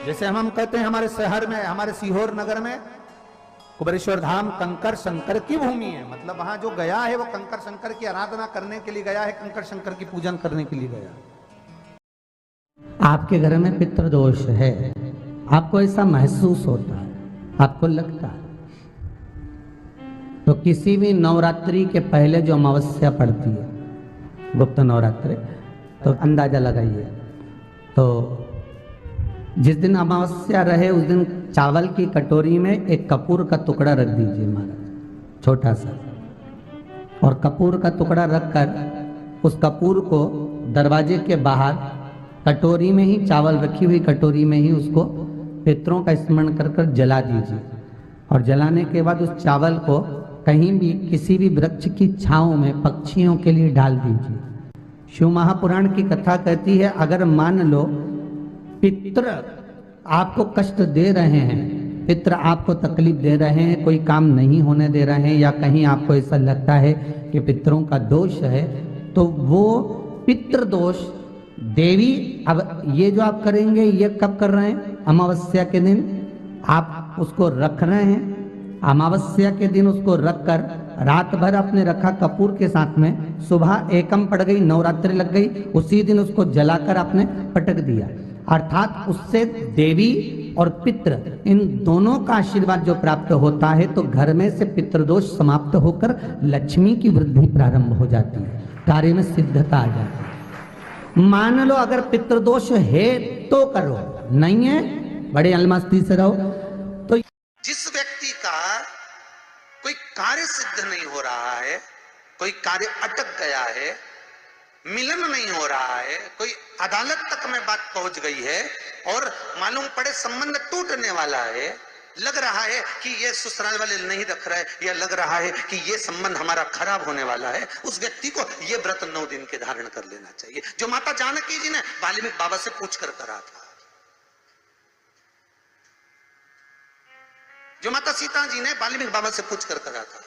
जैसे हम कहते हैं हमारे शहर में, हमारे सीहोर नगर में कुबेरेश्वर धाम कंकर शंकर की भूमि है, मतलब वहां जो गया है वो कंकर शंकर की आराधना करने के लिए गया है, कंकर शंकर की पूजन करने के लिए गया। आपके घर में पितृदोष है, आपको ऐसा महसूस होता है, आपको लगता है, तो किसी भी नवरात्रि के पहले जो अमावस्या पड़ती है, गुप्त नवरात्रि, तो अंदाजा लगाइए। तो जिस दिन अमावस्या रहे उस दिन चावल की कटोरी में एक कपूर का टुकड़ा रख दीजिए महाराज, छोटा सा। और कपूर का टुकड़ा रखकर उस कपूर को दरवाजे के बाहर कटोरी में ही, चावल रखी हुई कटोरी में ही उसको पितरों का स्मरण कर कर जला दीजिए। और जलाने के बाद उस चावल को कहीं भी किसी भी वृक्ष की छांव में पक्षियों के लिए डाल दीजिए। शिव महापुराण की कथा कहती है, अगर मान लो पितृ आपको कष्ट दे रहे हैं, पितृ आपको तकलीफ दे रहे हैं, कोई काम नहीं होने दे रहे हैं, या कहीं आपको ऐसा लगता है कि पितरों का दोष है, तो वो पितृ दोष देवी, अब ये जो आप करेंगे ये कब कर रहे हैं? अमावस्या के दिन आप उसको रख रहे हैं। अमावस्या के दिन उसको रखकर रात भर आपने रखा कपूर के साथ में, सुबह एकम पड़ गई, नवरात्रि लग गई, उसी दिन उसको जलाकर आपने पटक दिया। अर्थात उससे देवी और पितृ इन दोनों का आशीर्वाद जो प्राप्त होता है, तो घर में से पितृदोष समाप्त होकर लक्ष्मी की वृद्धि प्रारंभ हो जाती है, कार्य में सिद्धता आ जाती है। मान लो अगर पितृदोष है तो करो, नहीं है बड़े अलमस्ती से रहो। तो जिस व्यक्ति का कोई कार्य सिद्ध नहीं हो रहा है, कोई कार्य अटक गया है, मिलन नहीं हो रहा है, कोई अदालत तक में बात पहुंच गई है और मालूम पड़े संबंध टूटने वाला है, लग रहा है कि ये ससुराल वाले नहीं रख रहे, या लग रहा है कि ये संबंध हमारा खराब होने वाला है, उस व्यक्ति को ये व्रत 9 दिन के धारण कर लेना चाहिए, जो माता जानकी जी ने वाल्मीकि बाबा से पूछ कर करा था, जो माता सीता जी ने वाल्मीकि बाबा से पूछ कर करा था।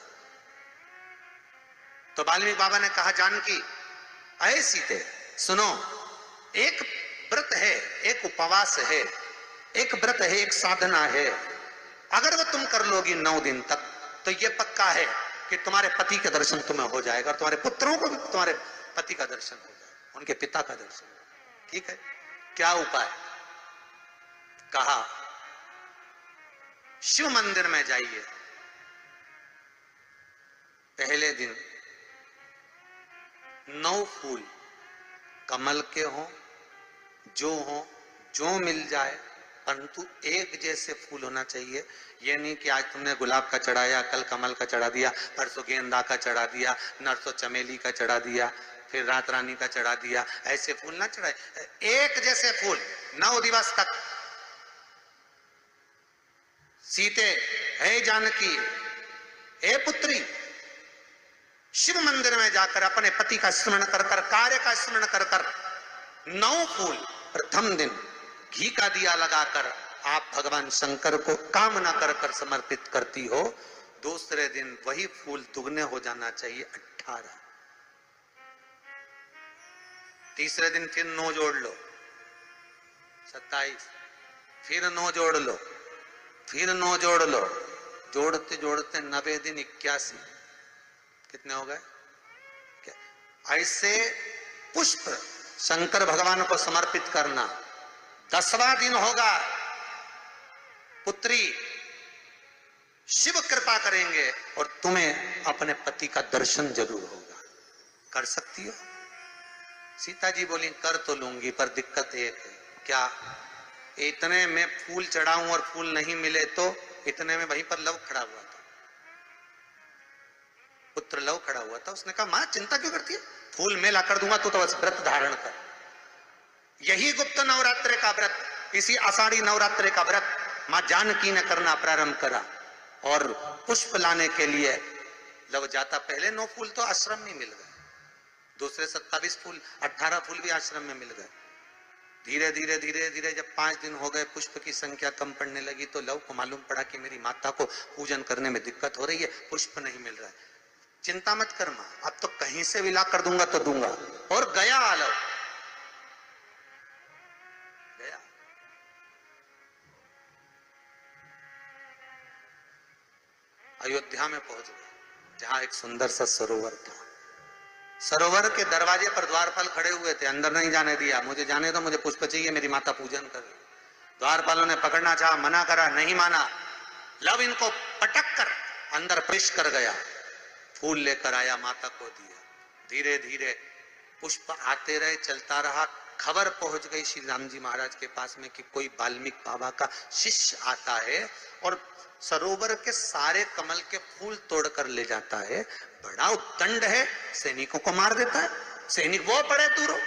तो वाल्मीकि बाबा ने कहा, जानकी अये सीते सुनो, एक व्रत है, एक उपवास है, एक व्रत है, एक साधना है, अगर वो तुम कर लोगी 9 दिन तक, तो ये पक्का है कि तुम्हारे पति का दर्शन तुम्हें हो जाएगा, और तुम्हारे पुत्रों को भी तुम्हारे पति का दर्शन हो जाएगा, उनके पिता का दर्शन। ठीक है, क्या उपाय? कहा शिव मंदिर में जाइए, पहले दिन 9 फूल कमल के हों, जो मिल जाए परंतु एक जैसे फूल होना चाहिए। ये नहीं कि आज तुमने गुलाब का चढ़ाया, कल कमल का चढ़ा दिया, परसों गेंदा का चढ़ा दिया, नरसों चमेली का चढ़ा दिया, फिर रात रानी का चढ़ा दिया। ऐसे फूल ना चढ़ाए, एक जैसे फूल 9 दिवस तक। सीते, हे जानकी, हे पुत्री, शिव मंदिर में जाकर अपने पति का स्मरण कर कर, कार्य का स्मरण कर कर 9 फूल प्रथम दिन घी का दिया लगाकर आप भगवान शंकर को कामना कर कर समर्पित करती हो। दूसरे दिन वही फूल दुगने हो जाना चाहिए 18। तीसरे दिन फिर 9 जोड़ लो 27, फिर 9 जोड़ लो, फिर 9 जोड़ लो, जोड़ते जोड़ते 90 दिन 81, कितने हो गए? ऐसे पुष्प शंकर भगवान को समर्पित करना। 10वां दिन होगा, पुत्री शिव कृपा करेंगे और तुम्हें अपने पति का दर्शन जरूर होगा। कर सकती हो? सीता जी बोली कर तो लूंगी, पर दिक्कत एक है। क्या? इतने में फूल चढ़ाऊं और फूल नहीं मिले तो? इतने में वहीं पर लव खड़ा हुआ था, पुत्र लव खड़ा हुआ था। उसने कहा मां चिंता क्यों करती है, फूल मैं ला कर दूंगा, तू तो बस व्रत धारण कर। यही गुप्त नवरात्रि का व्रत, इसी आषाढ़ी नवरात्रि का व्रत मां जानकी ने करना प्रारंभ करा और पुष्प लाने के लिए लव जाता। पहले 9 फूल तो आश्रम में मिल गए, दूसरे 27 फूल, 18 फूल भी आश्रम में मिल गए। धीरे धीरे धीरे धीरे जब 5 दिन हो गए, पुष्प की संख्या कम पड़ने लगी, तो लव को मालूम पड़ा कि मेरी माता को पूजन करने में दिक्कत हो रही है, पुष्प नहीं मिल रहा है। चिंता मत कर मां, अब तो कहीं से भी ला कर दूंगा तो दूंगा। और गया लव, गया। अयोध्या में पहुंच गए, जहां एक सुंदर सा सरोवर था। सरोवर के दरवाजे पर द्वारपाल खड़े हुए थे, अंदर नहीं जाने दिया। मुझे जाने दो, मुझे पुष्प चाहिए, मेरी माता पूजन कर रही। द्वारपालों ने पकड़ना चाहा, मना करा, नहीं माना। लव इनको पटक कर अंदर प्रवेश कर गया, फूल लेकर आया, माता को दिया। धीरे धीरे पुष्प आते रहे, चलता रहा। खबर पहुंच गई श्री राम जी महाराज के पास में कि कोई वाल्मीकि बाबा का शिष्य आता है और सरोवर के सारे कमल के फूल तोड़कर ले जाता है। बड़ा उद्दंड है, सैनिकों को मार देता है। सैनिक वो पड़े दूर।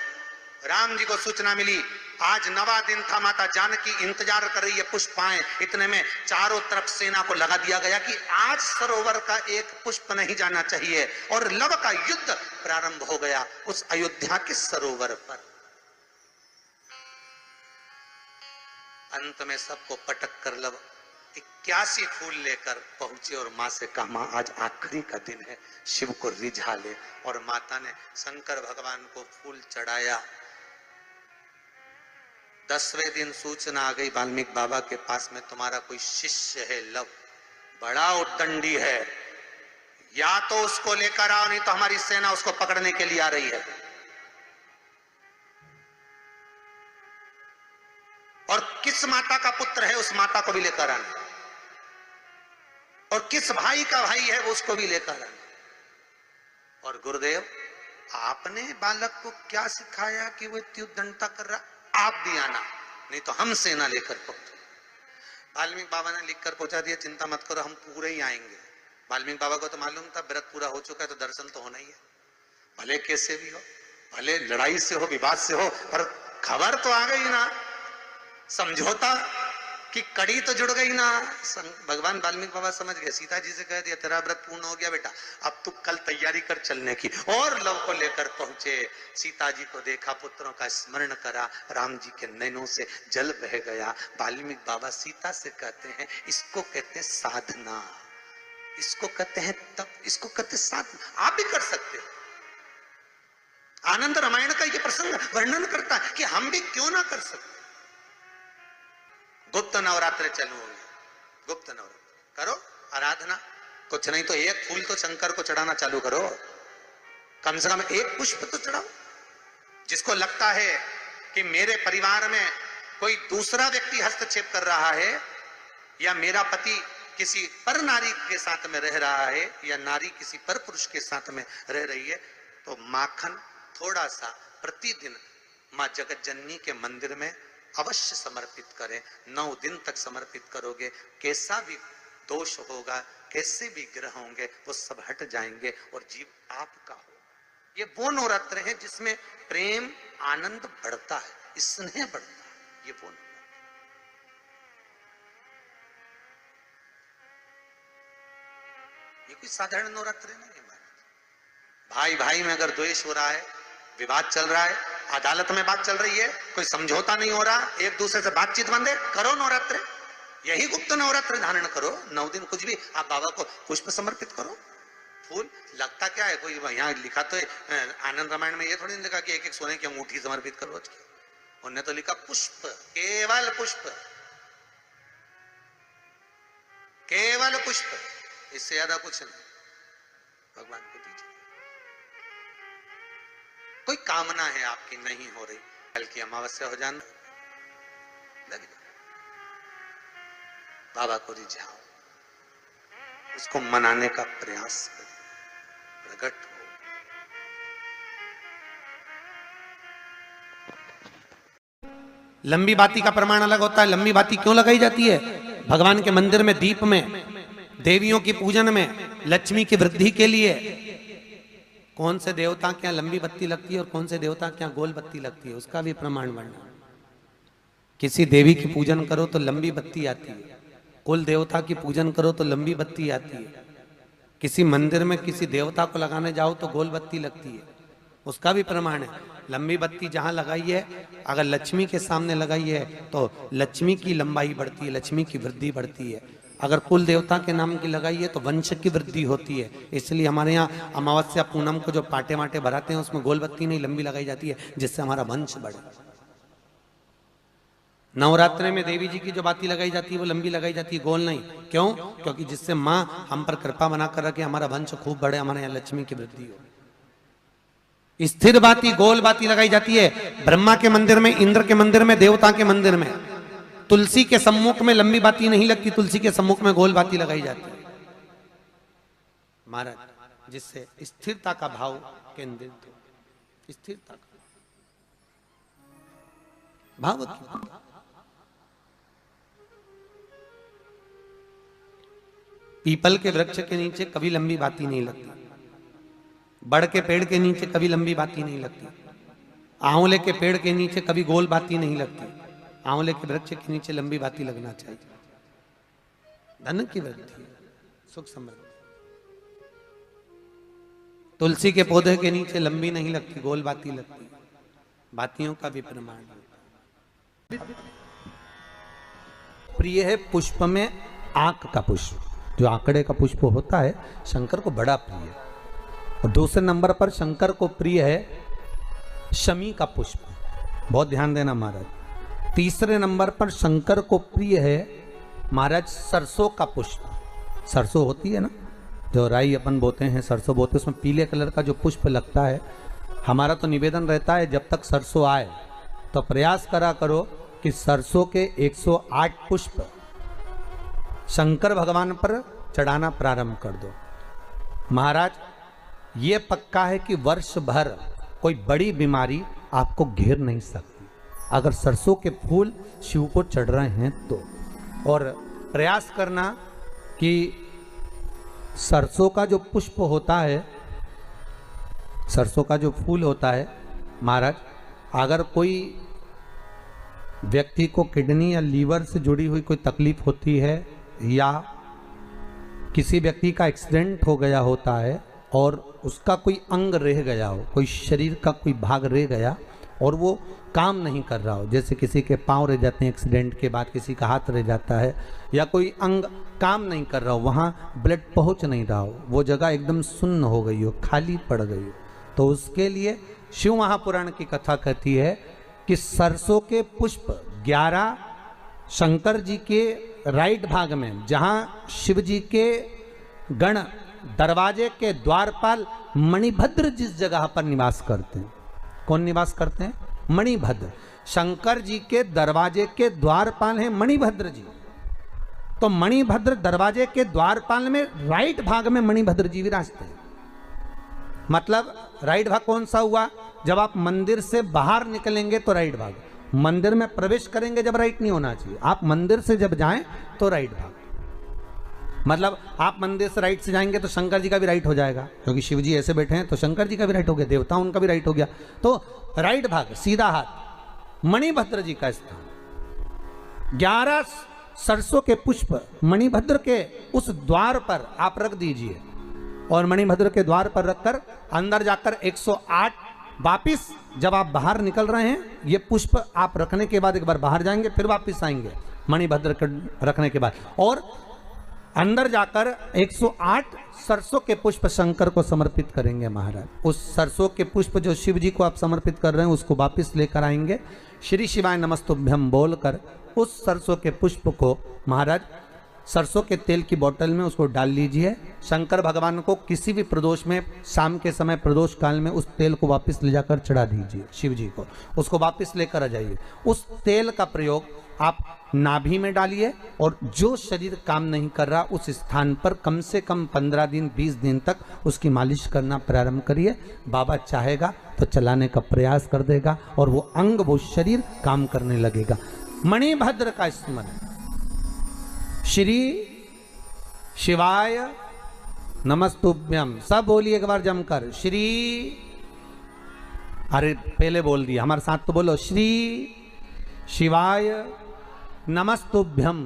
राम जी को सूचना मिली, आज 9वां दिन था, माता जानकी इंतजार कर रही है पुष्प आए। इतने में चारों तरफ सेना को लगा दिया गया कि आज सरोवर का एक पुष्प नहीं जाना चाहिए, और लव का युद्ध प्रारंभ हो गया उस अयोध्या के सरोवर पर। अंत में सबको पटक कर लव 81 फूल लेकर पहुंचे और मां से कहा, मां आज आखिरी का दिन है, शिव को रिझा ले। और माता ने शंकर भगवान को फूल चढ़ाया। 10वें दिन सूचना आ गई वाल्मीकि बाबा के पास में, तुम्हारा कोई शिष्य है लव, बड़ा उद्दंडी है, या तो उसको लेकर आओ, नहीं तो हमारी सेना उसको पकड़ने के लिए आ रही है। और किस माता का पुत्र है उस माता को भी लेकर आना, और किस भाई का भाई है वो उसको भी लेकर आना। और गुरुदेव आपने बालक को क्या सिखाया कि वो इतनी उद्दंडता कर रहा, आप भी आना, नहीं तो हम सेना लेकर पहुंचे। वाल्मीकि बाबा ने लिखकर पहुंचा दिया, चिंता मत करो, हम पूरे ही आएंगे। वाल्मीकि बाबा को तो मालूम था व्रत पूरा हो चुका है तो दर्शन तो होना ही है, भले कैसे भी हो, भले लड़ाई से हो, विवाद से हो, पर खबर तो आ गई ना, समझौता कि कड़ी तो जुड़ गई ना। भगवान वाल्मीकि बाबा समझ गए, सीता जी से कह दिया तेरा व्रत पूर्ण हो गया बेटा, अब तू कल तैयारी कर चलने की। और लव को लेकर पहुंचे, सीता जी को देखा, पुत्रों का स्मरण करा, राम जी के नैनों से जल बह गया। वाल्मीकि बाबा सीता से कहते हैं, इसको कहते हैं साधना, इसको कहते हैं तप, इसको कहते हैं साधना। आप भी कर सकते हो। आनंद रामायण का ये प्रसंग वर्णन करता है कि हम भी क्यों ना कर सकते। गुप्त नवरात्र चालू हो गया, गुप्त नवरात्र करो, आराधना, कुछ नहीं तो एक फूल तो शंकर को चढ़ाना चालू करो, कम से कम एक पुष्प तो चढ़ाओ। जिसको लगता है कि मेरे परिवार में कोई दूसरा व्यक्ति हस्तक्षेप कर रहा है, या मेरा पति किसी पर नारी के साथ में रह रहा है, या नारी किसी पर पुरुष के साथ में रह रही है, तो माखन थोड़ा सा प्रतिदिन मां जगत जननी के मंदिर में अवश्य समर्पित करें। 9 दिन तक समर्पित करोगे, कैसा भी दोष होगा, कैसे भी ग्रह होंगे, वो सब हट जाएंगे और जीव आपका हो। ये वो नवरात्र है जिसमें प्रेम आनंद बढ़ता है, स्नेह बढ़ता है। ये वो नवरात्र, ये कोई साधारण नवरात्र नहीं है। भाई भाई में अगर द्वेष हो रहा है, विवाद चल रहा है, अदालत में बात चल रही है, कोई समझौता नहीं हो रहा, एक दूसरे से बातचीत बंद है, करो नवरात्र। यही गुप्त नवरात्र धारण करो। 9 दिन कुछ भी, आप बाबा को पुष्प समर्पित करो, फूल। लगता क्या है, कोई यहाँ लिखा तो आनंद रामायण में ये थोड़ी नहीं लिखा कि एक एक सोने की अंगूठी समर्पित करो। उन्होंने तो लिखा पुष्प, केवल पुष्प, केवल पुष्प, इससे ज्यादा कुछ नहीं। भगवान को दीजिए। कोई कामना है आपकी नहीं हो रही, कल की अमावस्या हो जाना, बाबा को रिझाओ, उसको मनाने का प्रयास करें, प्रकट हो। लंबी बाती का प्रमाण अलग होता है। लंबी बाती क्यों लगाई जाती है? भगवान के मंदिर में, दीप में, देवियों की पूजन में, लक्ष्मी की वृद्धि के लिए। कौन से देवता के यहाँ लंबी बत्ती लगती है और कौन से देवता के यहाँ गोल बत्ती लगती है, उसका भी प्रमाण वर्णन। किसी देवी की पूजन करो तो लंबी बत्ती आती है, कुल देवता की पूजन करो तो लंबी बत्ती आती है। किसी मंदिर में किसी देवता को लगाने जाओ तो गोल बत्ती लगती है, उसका भी प्रमाण है। लंबी बत्ती जहां लगाई है, अगर लक्ष्मी के सामने लगाई है तो लक्ष्मी की लंबाई बढ़ती है, लक्ष्मी की वृद्धि बढ़ती है। अगर कुल देवता के नाम की लगाई है तो वंश की वृद्धि होती है। इसलिए हमारे यहाँ अमावस्या पूनम को जो पाटे माटे भराते हैं उसमें गोल बत्ती नहीं लंबी लगाई जाती है, जिससे हमारा वंश बढ़े। नवरात्रि में देवी जी की जो बाती लगाई जाती है वो लंबी लगाई जाती है, गोल नहीं। क्यों? क्योंकि जिससे माँ हम पर कृपा बना कर रखे, हमारा वंश खूब बढ़े, हमारे यहाँ लक्ष्मी की वृद्धि हो। स्थिर बाती, गोल बाती लगाई जाती है ब्रह्मा के मंदिर में, इंद्र के मंदिर में, देवता के मंदिर में। तुलसी के सम्मुख में लंबी बाती नहीं लगती, तुलसी के सम्मुख में गोल बाती लगाई जाती है महाराज, जिससे स्थिरता का भाव केंद्रित हो। स्थिरता का भाव। पीपल के वृक्ष के नीचे कभी लंबी बाती नहीं लगती, बड़ के पेड़ के नीचे कभी लंबी बाती नहीं लगती, आंवले के पेड़ के नीचे कभी गोल बाती नहीं लगती। आंवले के वृक्ष के नीचे लंबी बाती लगना चाहिए। धन की वृद्धि, सुख समृद्धि। तुलसी के पौधे के नीचे लंबी नहीं लगती, गोल बाती लगती। बातियों का भी प्रमाण। प्रिय है पुष्प में आंक का पुष्प, जो आंकड़े का पुष्प होता है शंकर को बड़ा प्रिय है। और दूसरे नंबर पर शंकर को प्रिय है शमी का पुष्प, बहुत ध्यान देना महाराज। तीसरे नंबर पर शंकर को प्रिय है महाराज सरसों का पुष्प। सरसों होती है ना, जो राई अपन बोते हैं, सरसों बोते हैं, उसमें पीले कलर का जो पुष्प लगता है। हमारा तो निवेदन रहता है जब तक सरसों आए तो प्रयास करा करो कि सरसों के 108 पुष्प शंकर भगवान पर चढ़ाना प्रारंभ कर दो। महाराज ये पक्का है कि वर्ष भर कोई बड़ी बीमारी आपको घेर नहीं सकती अगर सरसों के फूल शिव को चढ़ रहे हैं तो। और प्रयास करना कि सरसों का जो पुष्प होता है, सरसों का जो फूल होता है महाराज, अगर कोई व्यक्ति को किडनी या लीवर से जुड़ी हुई कोई तकलीफ होती है या किसी व्यक्ति का एक्सीडेंट हो गया होता है और उसका कोई अंग रह गया हो, कोई शरीर का कोई भाग रह गया और वो काम नहीं कर रहा हो, जैसे किसी के पांव रह जाते हैं एक्सीडेंट के बाद, किसी का हाथ रह जाता है, या कोई अंग काम नहीं कर रहा हो, वहाँ ब्लड पहुँच नहीं रहा हो, वो जगह एकदम सुन्न हो गई हो, खाली पड़ गई हो, तो उसके लिए शिव महापुराण की कथा कहती है कि सरसों के पुष्प 11 शंकर जी के राइट भाग में, जहाँ शिव जी के गण दरवाजे के द्वारपाल मणिभद्र जिस जगह पर निवास करते हैं, कौन निवास करते हैं? मणिभद्र। शंकर जी के दरवाजे के द्वारपाल हैं मणिभद्र जी। तो मणिभद्र दरवाजे के द्वारपाल में राइट भाग में मणिभद्र जी विराजते हैं। मतलब राइट भाग कौन सा हुआ? जब आप मंदिर से बाहर निकलेंगे तो राइट भाग, मंदिर में प्रवेश करेंगे जब राइट नहीं होना चाहिए। आप मंदिर से जब जाएं तो राइट भाग, मतलब आप मंदिर से राइट से जाएंगे तो शंकर जी का भी राइट हो जाएगा, क्योंकि शिव जी ऐसे बैठे हैं तो शंकर जी का भी राइट हो गया, देवता उनका भी राइट हो गया। तो राइट भाग, सीधा हाथ, मणिभद्र जी का स्थान। 11 सरसों के पुष्प मणिभद्र के उस द्वार पर आप रख दीजिए, और मणिभद्र के द्वार पर रखकर अंदर जाकर 108 वापिस जब आप बाहर निकल रहे हैं, ये पुष्प आप रखने के बाद एक बार बाहर जाएंगे, फिर वापिस आएंगे मणिभद्र के रखने के बाद, और अंदर जाकर 108 सरसों के पुष्प शंकर को समर्पित करेंगे महाराज। उस सरसों के पुष्प जो शिव जी को आप समर्पित कर रहे हैं उसको वापिस लेकर आएंगे, श्री शिवाय नमस्तुभ्यम बोलकर उस सरसों के पुष्प को महाराज सरसों के तेल की बोतल में उसको डाल लीजिए। शंकर भगवान को किसी भी प्रदोष में, शाम के समय प्रदोष काल में उस तेल को वापस ले जाकर चढ़ा दीजिए शिव जी को, उसको वापस लेकर आ जाइए। उस तेल का प्रयोग आप नाभि में डालिए, और जो शरीर काम नहीं कर रहा उस स्थान पर कम से कम 15 दिन 20 दिन तक उसकी मालिश करना प्रारंभ करिए। बाबा चाहेगा तो चलाने का प्रयास कर देगा, और वो अंग, वो शरीर काम करने लगेगा। मणिभद्र का स्मरण, श्री शिवाय नमस्तुभ्यम, सब बोलिए एक बार जमकर, श्री, अरे पहले बोल दिया, हमारे साथ तो बोलो, श्री शिवाय नमस्तुभ्यम।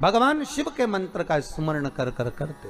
भगवान शिव के मंत्र का स्मरण कर कर करते